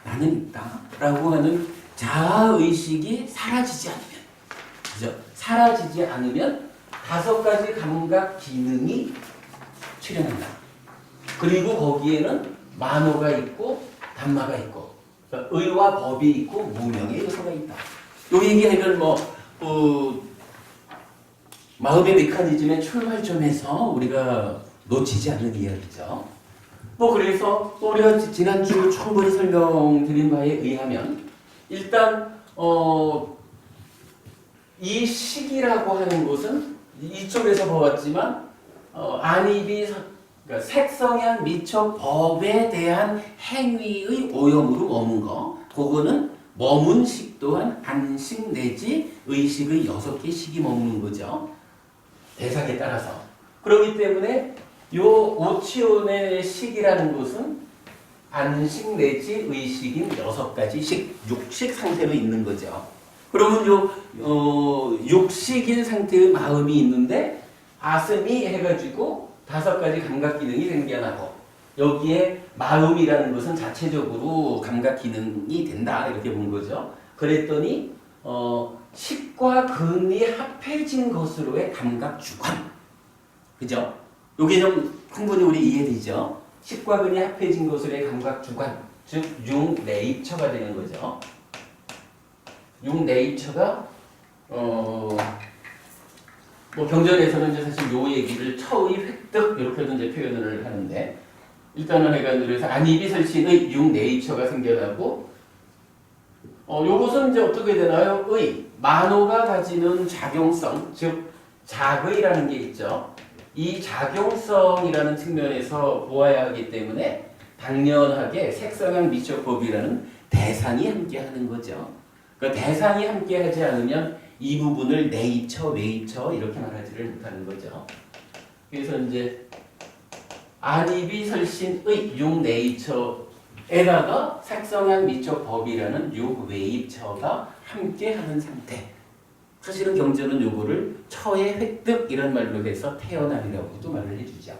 나는 있다 라고 하는 자아의식이 사라지지 않으면 그죠? 사라지지 않으면 5가지 감각 기능이 출현한다. 그리고 거기에는 만호가 있고 단마가 있고 그러니까 의와 법이 있고 무명의 요소가 있다. 요 얘기하면 마음의 메커니즘의 출발점에서 우리가 놓치지 않는 이야기죠. 그래서 우리가 지난주 충분히 설명드린 바에 의하면 일단 이 식이라고 하는 것은 이쪽에서 보았지만 안입이 그러니까 색성향 미적 법에 대한 행위의 오염으로 머문 거 그거는 머문 식 또한 안식 내지 의식의 6개 식이 머무는 거죠. 대상에 따라서. 그렇기 때문에 요 오치온의 식이라는 것은 안식 내지 의식인 6가지 식, 육식 상태로 있는 거죠. 그러면 요 육식인 상태의 마음이 있는데 아슴이 해가지고 5가지 감각 기능이 생겨나고 여기에 마음이라는 것은 자체적으로 감각 기능이 된다 이렇게 본 거죠. 그랬더니 식과 근이 합해진 것으로의 감각 주관, 그죠? 요게 좀 충분히 우리 이해되죠? 식과 근이 합해진 것으로의 감각 주관, 즉 융네이처가 되는 거죠. 융네이처가 경전에서는 이제 사실 요 얘기를 처의 획득 이렇게도 이제 표현을 하는데 일단은 그래서 안입이 설신의 융네이처가 생겨나고 요것은 이제 어떻게 되나요? 만호가 가지는 작용성, 즉 작의라는 게 있죠. 이 작용성이라는 측면에서 보아야 하기 때문에 당연하게 색성향 미적법이라는 대상이 함께하는 거죠. 그러니까 대상이 함께하지 않으면 이 부분을 내입처, 외입처 이렇게 말하지를 못하는 거죠. 그래서 이제 아리비설신의 6네이처에다가 색성향 미적 법이라는 6웨이처가 함께하는 상태. 사실은 경전은 요거를 처의 획득 이런 말로 해서 태어남이라고도 말을 해주죠.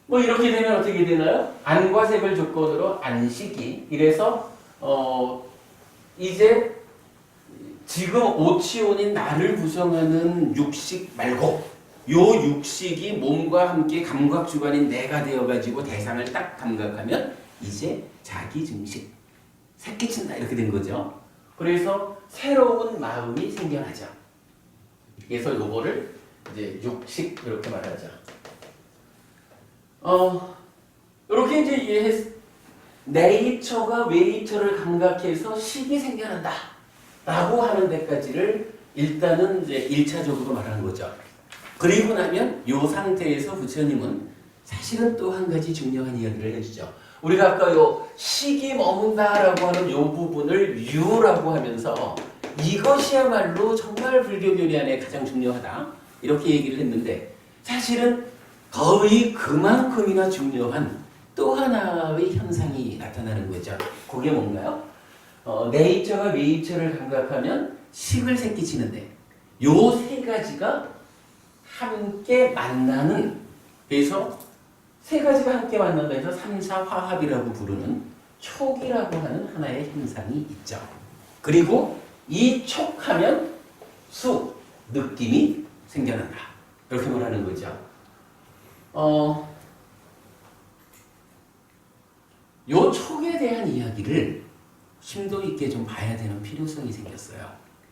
뭐 이렇게 되면 어떻게 되나요? 안과 색을 조건으로 안식이 이래서 이제 지금 오치온인 나를 구성하는 육식 말고 요 육식이 몸과 함께 감각주관인 내가 되어가지고 대상을 딱 감각하면 이제 자기 증식, 새끼친다 이렇게 된 거죠. 그래서 새로운 마음이 생겨나죠. 그래서 요거를 이제 육식 이렇게 말하죠. 이렇게 이제 이해했. 네이처가 웨이처를 감각해서 식이 생겨난다 라고 하는 데까지를 일단은 이제 1차적으로 말하는 거죠. 그리고 나면 이 상태에서 부처님은 사실은 또 한 가지 중요한 이야기를 해주죠. 우리가 아까 요 식이 머문다라고 하는 요 부분을 유라고 하면서 이것이야말로 정말 불교 교리 안에 가장 중요하다 이렇게 얘기를 했는데 사실은 거의 그만큼이나 중요한 또 하나의 현상이 나타나는 거죠. 그게 뭔가요? 네이처가 웨이처를 감각하면 식을 새끼치는데 요 세 가지가 함께 만나는, 그래서 세 가지가 함께 만난다 해서 삼사화합이라고 부르는 촉이라고 하는 하나의 현상이 있죠. 그리고 이 촉하면 수, 느낌이 생겨난다. 이렇게 말하는 거죠. 요 촉에 대한 이야기를 심도 있게 좀 봐야 되는 필요성이 생겼어요.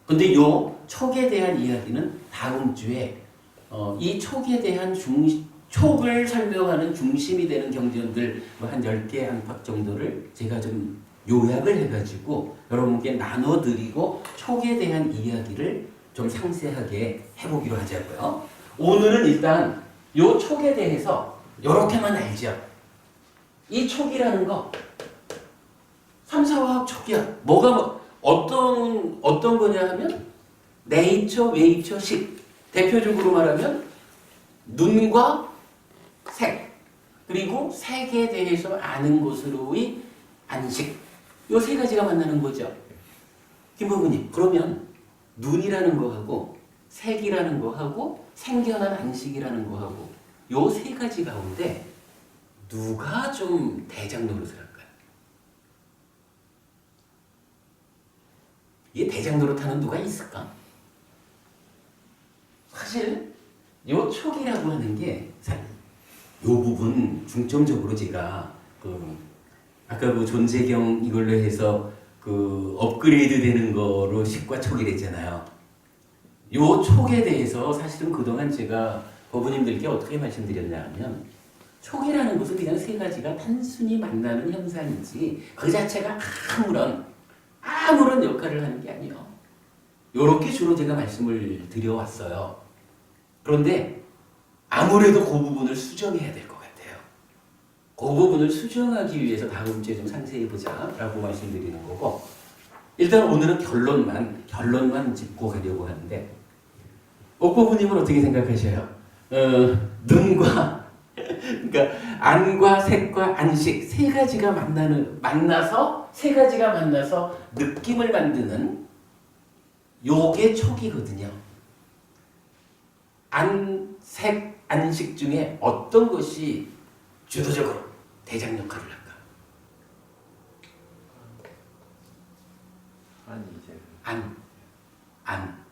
근데 요 촉에 대한 이야기는 다음 주에 이 촉에 대한 촉을 설명하는 중심이 되는 경전들 한 10개 안팎 정도를 제가 좀 요약을 해가지고 여러분께 나눠드리고 촉에 대한 이야기를 좀 상세하게 해보기로 하자고요. 오늘은 일단 요 촉에 대해서 이렇게만 알죠. 이 촉이라는 거 삼사화합 촉이야. 어떤 거냐 하면 네이처, 웨이처, 식. 대표적으로 말하면 눈과 색, 그리고 색에 대해서 아는 것으로의 안식. 요 세 가지가 만나는 거죠. 김부부님, 그러면 눈이라는 거하고 색이라는 거하고 생겨난 안식이라는 거하고 요 세 가지 가운데 누가 좀 대장 노릇을 할까요? 이게 대장 노릇하는 누가 있을까? 사실 요 촉이라고 하는 게 요 부분 중점적으로 제가 아까 그 존재경 이걸로 해서 업그레이드 되는 거로 식과 촉이 됐잖아요. 요 촉에 대해서 사실은 그동안 제가 법부님들께 어떻게 말씀드렸냐 하면 촉이라는 것은 그냥 세 가지가 단순히 만나는 현상이지 그 자체가 아무런 역할을 하는 게 아니에요. 요렇게 주로 제가 말씀을 드려왔어요. 그런데 아무래도 그 부분을 수정해야 될 것 같아요. 그 부분을 수정하기 위해서 다음 주에 좀 상세히 보자라고 말씀드리는 거고, 일단 오늘은 결론만 짚고 가려고 하는데, 옥부부님은 어떻게 생각하셔요? 눈과 그러니까 안과 색과 안식 세 가지가 만나서 느낌을 만드는 요게 촉이거든요. 안, 색, 안식 중에 어떤 것이 주도적으로 대장 역할을 할까?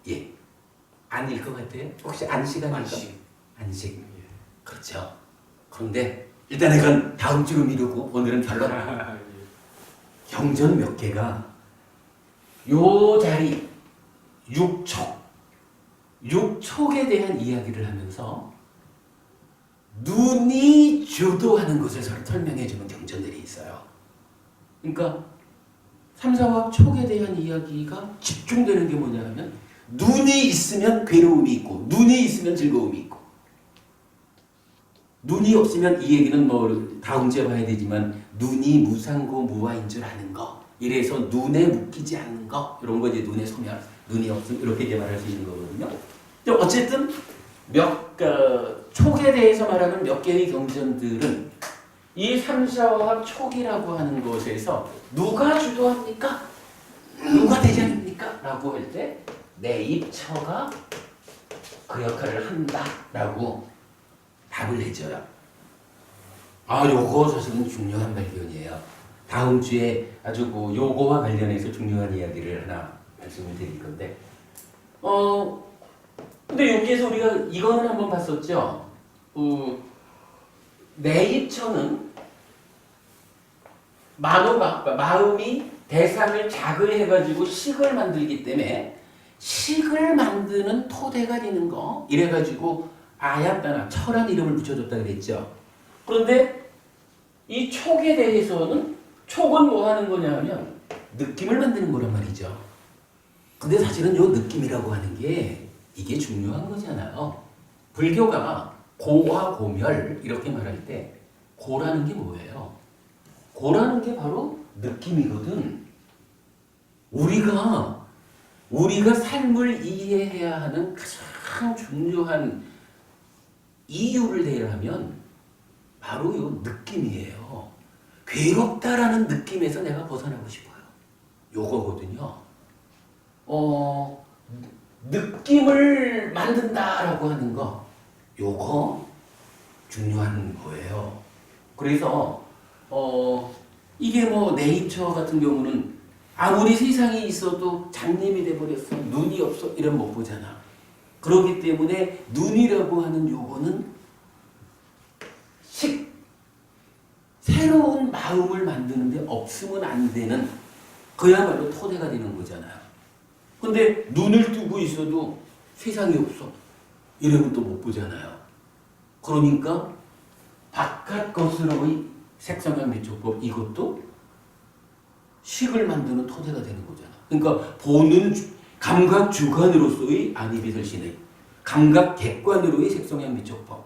예. 안일 것 같아요? 혹시 안식 아닐까? 안식. 그렇죠. 그런데 일단 이건 다음 주로 미루고 오늘은 결론. 경전 몇 개가 요 자리 육촉에 대한 이야기를 하면서 눈이 주도하는 것을 설명해주는 경전들이 있어요. 그러니까 삼사화합 촉에 대한 이야기가 집중되는 게 뭐냐 하면 눈이 있으면 괴로움이 있고 눈이 있으면 즐거움이 있고 눈이 없으면 이 얘기는 뭐 다음 주에 봐야 되지만 눈이 무상고 무아인 줄 아는 거, 이래서 눈에 묶이지 않는 거, 이런 거 이제 눈의 소멸, 눈이 없으면 이렇게 이제 말할 수 있는 거거든요. 어쨌든 촉에 대해서 말하는 몇 개의 경전들은 이 삼사화합 촉이라고 하는 것에서 누가 주도합니까? 누가 대장입니까? 라고 할 때 내입처가 그 역할을 한다라고 답을 해줘요. 요거 사실은 중요한 발견이에요. 다음 주에 아주 요거와 관련해서 중요한 이야기를 하나 말씀을 드릴 건데, 근데 여기에서 우리가 이거는 한번 봤었죠. 내입처는 마음이 대상을 자극해가지고 식을 만들기 때문에 식을 만드는 토대가 되는 거, 이래가지고 아야따나 철한 이름을 붙여줬다 그랬죠. 그런데 이 촉에 대해서는 촉은 뭐 하는 거냐 하면 느낌을 만드는 거란 말이죠. 근데 사실은 요 느낌이라고 하는 게 이게 중요한 거잖아요. 불교가 고와 고멸 이렇게 말할 때 고라는 게 뭐예요? 고라는 게 바로 느낌이거든. 우리가 삶을 이해해야 하는 가장 중요한 이유를 대하면 바로 요 느낌이에요. 괴롭다라는 느낌에서 내가 벗어나고 싶어요. 요거거든요. 느낌을 만든다라고 하는 거, 요거 중요한 거예요. 그래서 이게 네이처 같은 경우는 아무리 세상에 있어도 장님이 돼버렸어, 눈이 없어 이런 못 보잖아. 그렇기 때문에 눈이라고 하는 요거는 새로운 마음을 만드는데 없으면 안 되는 그야말로 토대가 되는 거잖아요. 근데 눈을 뜨고 있어도 세상이 없어 이러면 또 못 보잖아요. 그러니까 바깥 것으로의 색성향 미촉법 이것도 식을 만드는 토대가 되는 거잖아. 그러니까 보는 감각 주관으로서의 안이비설신의 감각 객관으로의 색성향 미촉법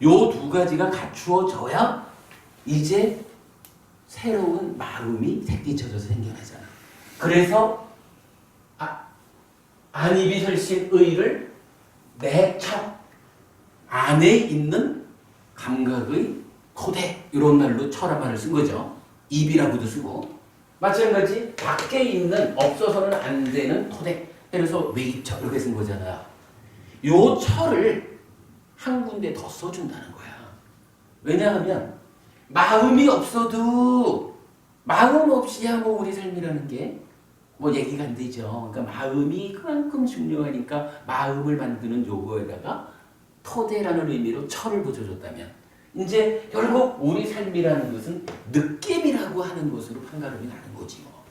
요 두 가지가 갖추어져야 이제 새로운 마음이 새끼쳐져서 생겨나잖아. 그래서 안이비설신의를 내 척 안에 있는 감각의 토대 이런 말로 철화말을 쓴 거죠. 입이라고도 쓰고 마찬가지 밖에 있는 없어서는 안 되는 토대 그래서 외입처 이렇게 쓴 거잖아요. 요 철을 한 군데 더 써준다는 거야. 왜냐하면 마음이 없어도 마음 없이야 우리 삶이라는 게 얘기가 안 되죠. 그러니까 마음이 그만큼 중요하니까 마음을 만드는 요거에다가 토대라는 의미로 철을 붙여줬다면 이제 결국 우리 삶이라는 것은 느낌이라고 하는 것으로 판가름이 나는 거지 뭐.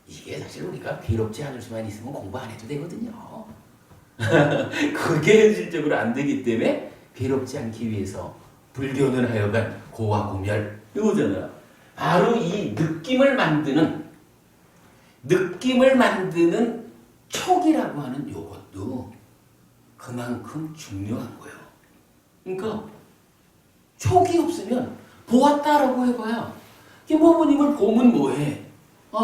이게 사실 우리가 괴롭지 않을 수만 있으면 공부 안 해도 되거든요. 그게 현실적으로 안 되기 때문에 괴롭지 않기 위해서 불교는 하여간 고와 고멸 이거잖아요. 바로 이 느낌을 만드는 촉이라고 하는 요것도 그만큼 중요한 거예요. 그러니까 촉이 없으면 보았다라고 해봐야 김보부님을 보면 뭐해?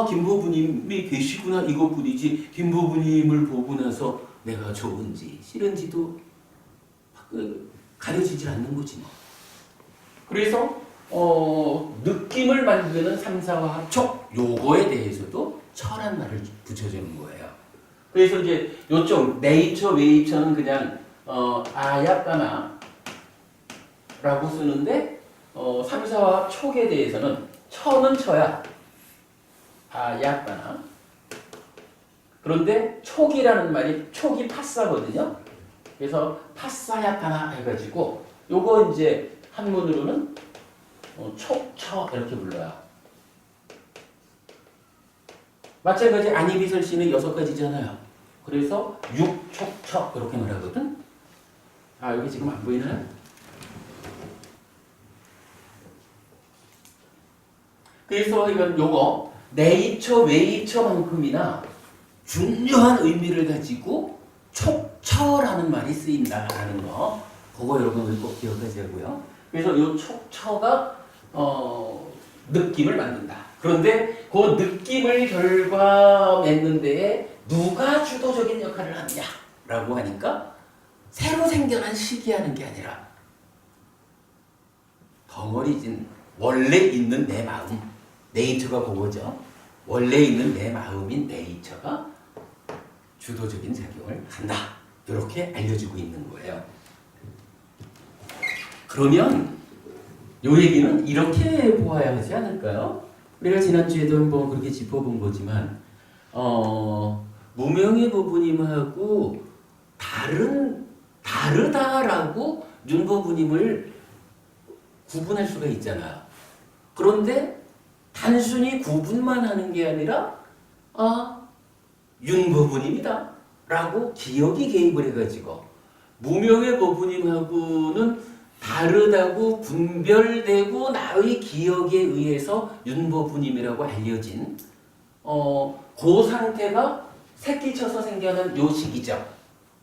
김보부님이 계시구나 이것뿐이지 김보부님을 보고 나서 내가 좋은지 싫은지도 가려지지 않는 거지 뭐. 그래서 느낌을 만드는 삼사와 촉 요거에 대해서도 철한 말을 붙여주는 거예요. 그래서 이제 요쪽 네이처 웨이처는 그냥 아야까나 라고 쓰는데 삼사와 촉에 대해서는 처는 처야 아야까나 그런데 촉이라는 말이 촉이 파사거든요. 그래서 파사야까나 해가지고 요거 이제 한문으로는 촉처 이렇게 불러요. 마찬가지 안이비설신은 6가지잖아요. 그래서 육촉처 이렇게 말하거든. 여기 지금 안 보이나요? 그래서 이건 요거 내입처 외입처만큼이나 중요한 의미를 가지고 촉처라는 말이 쓰인다라는 거 그거 여러분들 꼭 기억하시고요. 그래서 요 촉처가 느낌을 만든다. 그런데 그 느낌을 결과 맺는 데에 누가 주도적인 역할을 하느냐라고 하니까 새로 생겨난 시기 하는 게 아니라 덩어리진 원래 있는 내 마음, 네이처가 그거죠. 원래 있는 내 마음인 네이처가 주도적인 작용을 한다. 이렇게 알려주고 있는 거예요. 그러면 이 얘기는 이렇게 보아야 하지 않을까요? 우리가 지난주에도 한번 그렇게 짚어본 거지만 무명의 부부님하고 다르다라고 윤부부님을 구분할 수가 있잖아요. 그런데 단순히 구분만 하는 게 아니라 윤부부님이다 라고 기억이 개입을 해가지고 무명의 부부님하고는 다르다고 분별되고 나의 기억에 의해서 윤부부님이라고 알려진 그 상태가 새끼쳐서 생겨난 요 식이죠.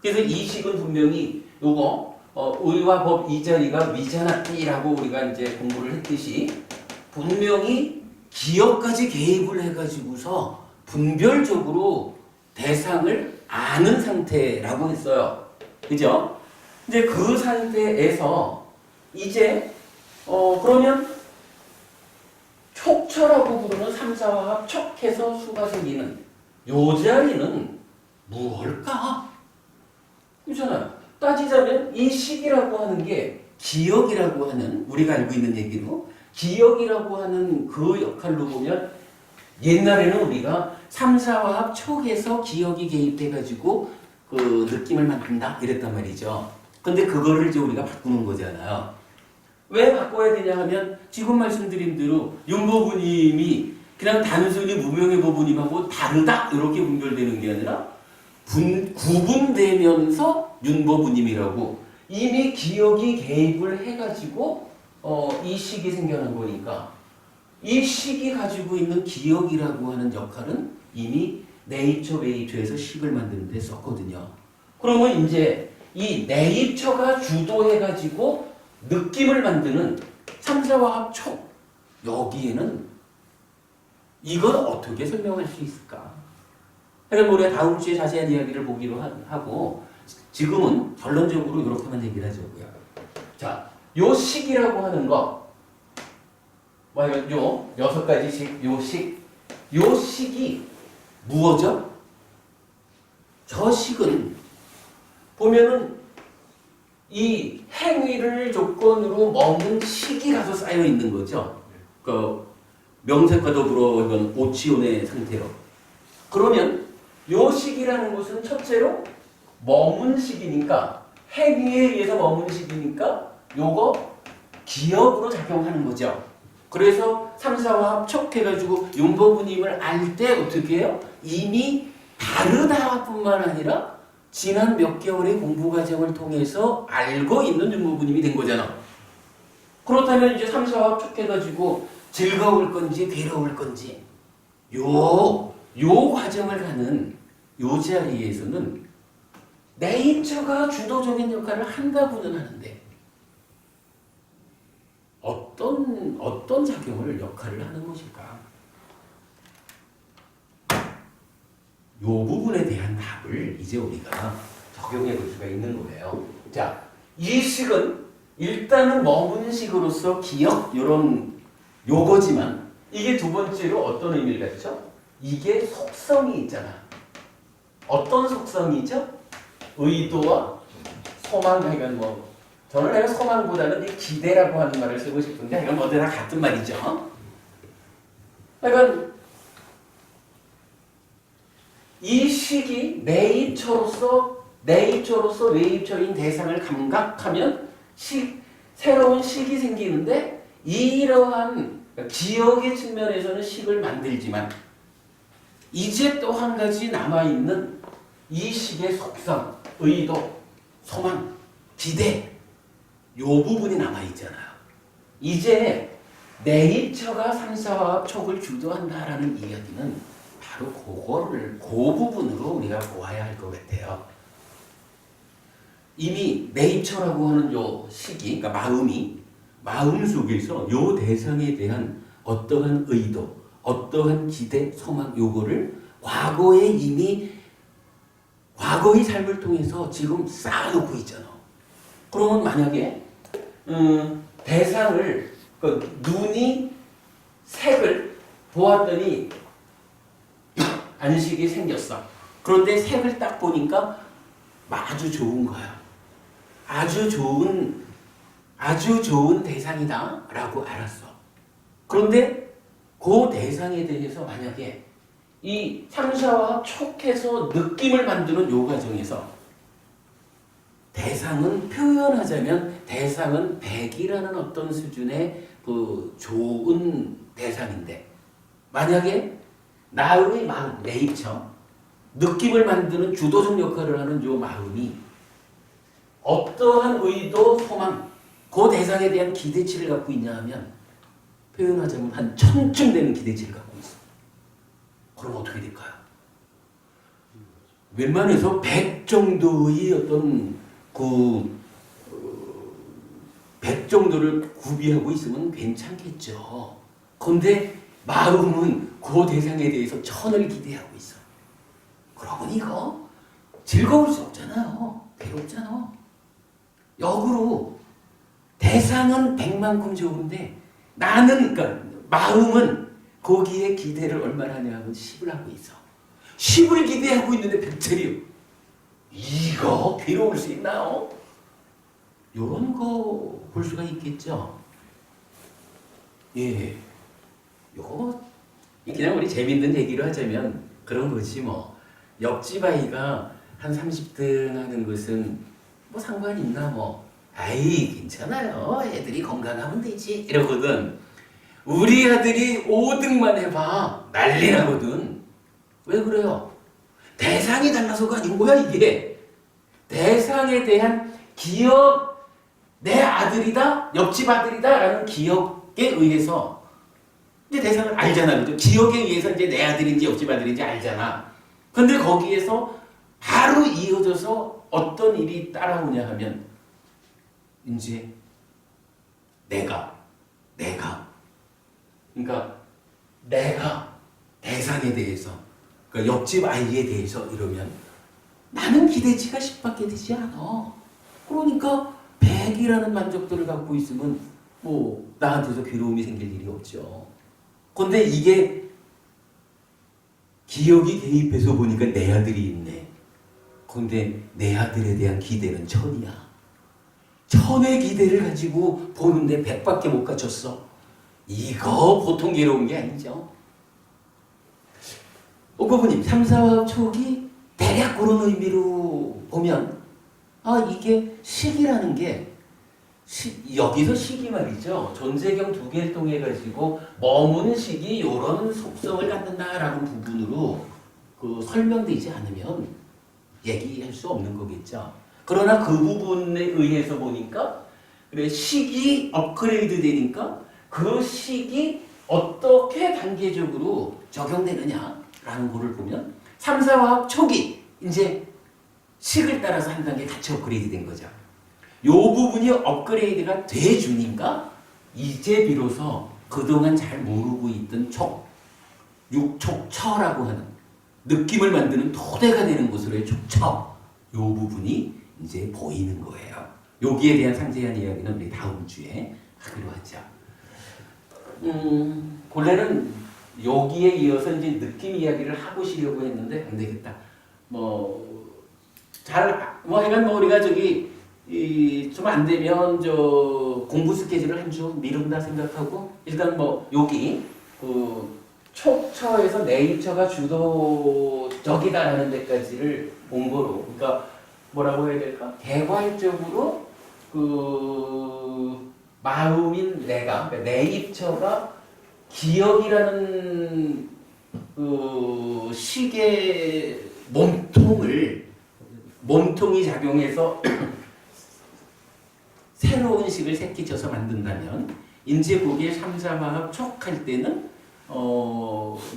그래서 이 식은 분명히 요거 의와 법 이 자리가 위자나띠라고 우리가 이제 공부를 했듯이 분명히 기억까지 개입을 해가지고서 분별적으로 대상을 아는 상태라고 했어요. 그죠? 이제 그 상태에서 이제 그러면 촉처라고 부르는 삼사와 합촉해서 수가 생기는 요 자리는 무엇일까? 그렇잖아요. 따지자면 이 식이라고 하는 게 기억이라고 하는 우리가 알고 있는 얘기로 기억이라고 하는 그 역할로 보면 옛날에는 우리가 삼사와 합촉해서 기억이 개입돼가지고 그 느낌을 만든다 이랬단 말이죠. 근데 그거를 이제 우리가 바꾸는 거잖아요. 왜 바꿔야 되냐 하면 지금 말씀드린 대로 윤부부님이 그냥 단순히 무명의 부부님하고 다르다 이렇게 분별되는 게 아니라 구분되면서 윤부부님이라고 이미 기억이 개입을 해가지고 이 식이 생겨난 거니까 이 식이 가지고 있는 기억이라고 하는 역할은 이미 네이처 웨이처에서 식을 만드는 데 썼거든요. 그러면 이제 이 네이처가 주도해가지고 느낌을 만드는 삼사와 합촉 여기에는 이걸 어떻게 설명할 수 있을까? 그러니까 우리가 다음 주에 자세한 이야기를 보기로 하고 지금은 결론적으로 이렇게만 얘기를 하자고요. 자, 요 식이라고 하는 거 요 6가지 식, 요 식이 무엇이죠? 저 식은 보면은 이 행위를 조건으로 먹는 식이 가서 쌓여 있는 거죠. 그 명색과 더불어 이건 오치온의 상태로. 그러면 요 식이라는 것은 첫째로 머문 식이니까 행위에 의해서 머문 식이니까 요거 기억으로 작용하는 거죠. 그래서 삼사와 합촉해가지고 윤부부님을 알 때 어떻게 해요? 이미 다르다뿐만 아니라 지난 몇 개월의 공부 과정을 통해서 알고 있는 윤부부님이 된 거잖아. 그렇다면 이제 삼사와 합촉해가지고 즐거울 건지 괴로울 건지 요 과정을 가는 요 자리에서는 네이처가 주도적인 역할을 한다고는 하는데 어떤 작용을 역할을 하는 것일까? 요 부분에 대한 답을 이제 우리가 적용해 볼 수가 있는 거예요. 자, 이 식은 일단은 머문 식으로서 기억 요거지만 이게 두 번째로 어떤 의미를 갖죠? 이게 속성이 있잖아. 어떤 속성이죠? 의도와 소망, 그러니까 저는 내가 소망보다는 이 기대라고 하는 말을 쓰고 싶은데 이건 모두 다 같은 말이죠. 그러니까 이 식이 네이처로서 웨이처인 대상을 감각하면 새로운 식이 생기는데 이러한 기억의 측면에서는 식을 만들지만 이제 또 한 가지 남아있는 이 식의 속성, 의도, 소망, 기대 요 부분이 남아있잖아요. 이제 네이처가 삼사와 합촉을 주도한다라는 이야기는 바로 그 부분으로 우리가 보아야 할 것 같아요. 이미 네이처라고 하는 요 식이, 그러니까 마음 속에서 요 대상에 대한 어떠한 의도, 어떠한 기대, 소망 요거를 과거에 이미 과거의 삶을 통해서 지금 쌓아놓고 있잖아. 그러면 만약에 대상을 눈이 색을 보았더니 안식이 생겼어. 그런데 색을 딱 보니까 아주 좋은 거야. 아주 좋은 대상이다라고 알았어. 그런데 그 대상에 대해서 만약에 이 삼샤와 촉해서 느낌을 만드는 요 과정에서 대상은 표현하자면 대상은 백이라는 어떤 수준의 그 좋은 대상인데 만약에 나의 마음, 네이처 느낌을 만드는 주도적 역할을 하는 요 마음이 어떠한 의도, 소망, 그 대상에 대한 기대치를 갖고 있냐 하면 표현하자면 한 1000쯤 되는 기대치를 갖고 있어. 그럼 어떻게 될까요? 웬만해서 100 정도의 어떤 100 정도를 구비하고 있으면 괜찮겠죠. 그런데 마음은 그 대상에 대해서 1000을 기대하고 있어. 그러면 이거 즐거울 수 없잖아요. 괴롭잖아. 역으로 대상은 100만큼 좋은데 나는 그러니까 마음은 거기에 기대를 얼마나 하냐 하면 10을 하고 있어. 10을 기대하고 있는데 100짜리요. 이거 괴로울 수 있나요? 요런 거 볼 수가 있겠죠. 예. 요거 그냥 우리 재밌는 얘기로 하자면 그런 거지 뭐. 옆집 아이가 한 30등 하는 것은 뭐 상관 있나 뭐. 아이 괜찮아요. 애들이 건강하면 되지. 이러거든. 우리 아들이 5등만 해봐. 난리 나거든. 왜 그래요? 대상이 달라서가 아닌 거야 이게. 대상에 대한 기억, 내 아들이다, 옆집 아들이다 라는 기억에 의해서 이제 대상을 알잖아. 그죠? 기억에 의해서 이제 내 아들인지 옆집 아들인지 알잖아. 근데 거기에서 바로 이어져서 어떤 일이 따라오냐 하면 이제 내가 그러니까 내가 대상에 대해서 그러니까 옆집 아이에 대해서 이러면 나는 기대치가 10밖에 되지 않아. 그러니까 100이라는 만족도를 갖고 있으면 뭐 나한테서 괴로움이 생길 일이 없죠. 근데 이게 기억이 대입해서 보니까 내 아들이 있네. 근데 내 아들에 대한 기대는 1000이야. 1000의 기대를 가지고 보는데 100밖에 못 갖췄어. 이거 보통 괴로운 게 아니죠. 오고부님 3사화합 촉이 대략 그런 의미로 보면 이게 식이라는 게 여기서 식이 말이죠. 존재경 두 개를 통해 가지고 머무는 식이 이런 속성을 갖는다라는 부분으로 설명되지 않으면 얘기할 수 없는 거겠죠. 그러나 그 부분에 의해서 보니까 그래 식이 업그레이드 되니까 그 식이 어떻게 단계적으로 적용되느냐라는 거를 보면 3사화합 촉이 이제 식을 따라서 한 단계 같이 업그레이드 된 거죠. 요 부분이 업그레이드가 돼주니까 이제 비로소 그동안 잘 모르고 있던 촉, 육촉처라고 하는 느낌을 만드는 토대가 되는 곳으로의 촉처 요 부분이 이제 보이는 거예요. 여기에 대한 상세한 이야기는 우리 다음 주에 하기로 하죠. 본래는 여기에 이어서 이제 느낌 이야기를 하고 시려고 했는데 안 되겠다. 하여간 우리가 좀 안 되면 공부 스케줄을 한 주 미룬다 생각하고 일단 여기 촉처에서 네이처가 주도적이다라는 데까지를 본 거로 그러니까 뭐라고 해야 될까? 개괄적으로 마음인 내가 그러니까 네이처가 기억이라는 식의 몸통이 작용해서 새로운 식을 새끼쳐서 만든다면 이제 거기에 3사화합 촉할 때는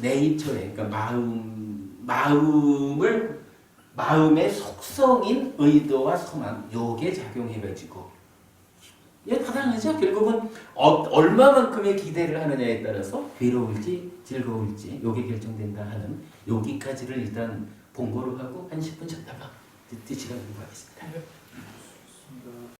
네이처에 그러니까 마음의 속성인 의도와 소망 요게 작용해가지고 이게 타당하죠. 결국은 얼마만큼의 기대를 하느냐에 따라서 괴로울지 즐거울지 요게 결정된다 하는 여기까지를 일단 본거로 하고 한 10분 쉬었다가 뜻이 가는 거 하겠습니다.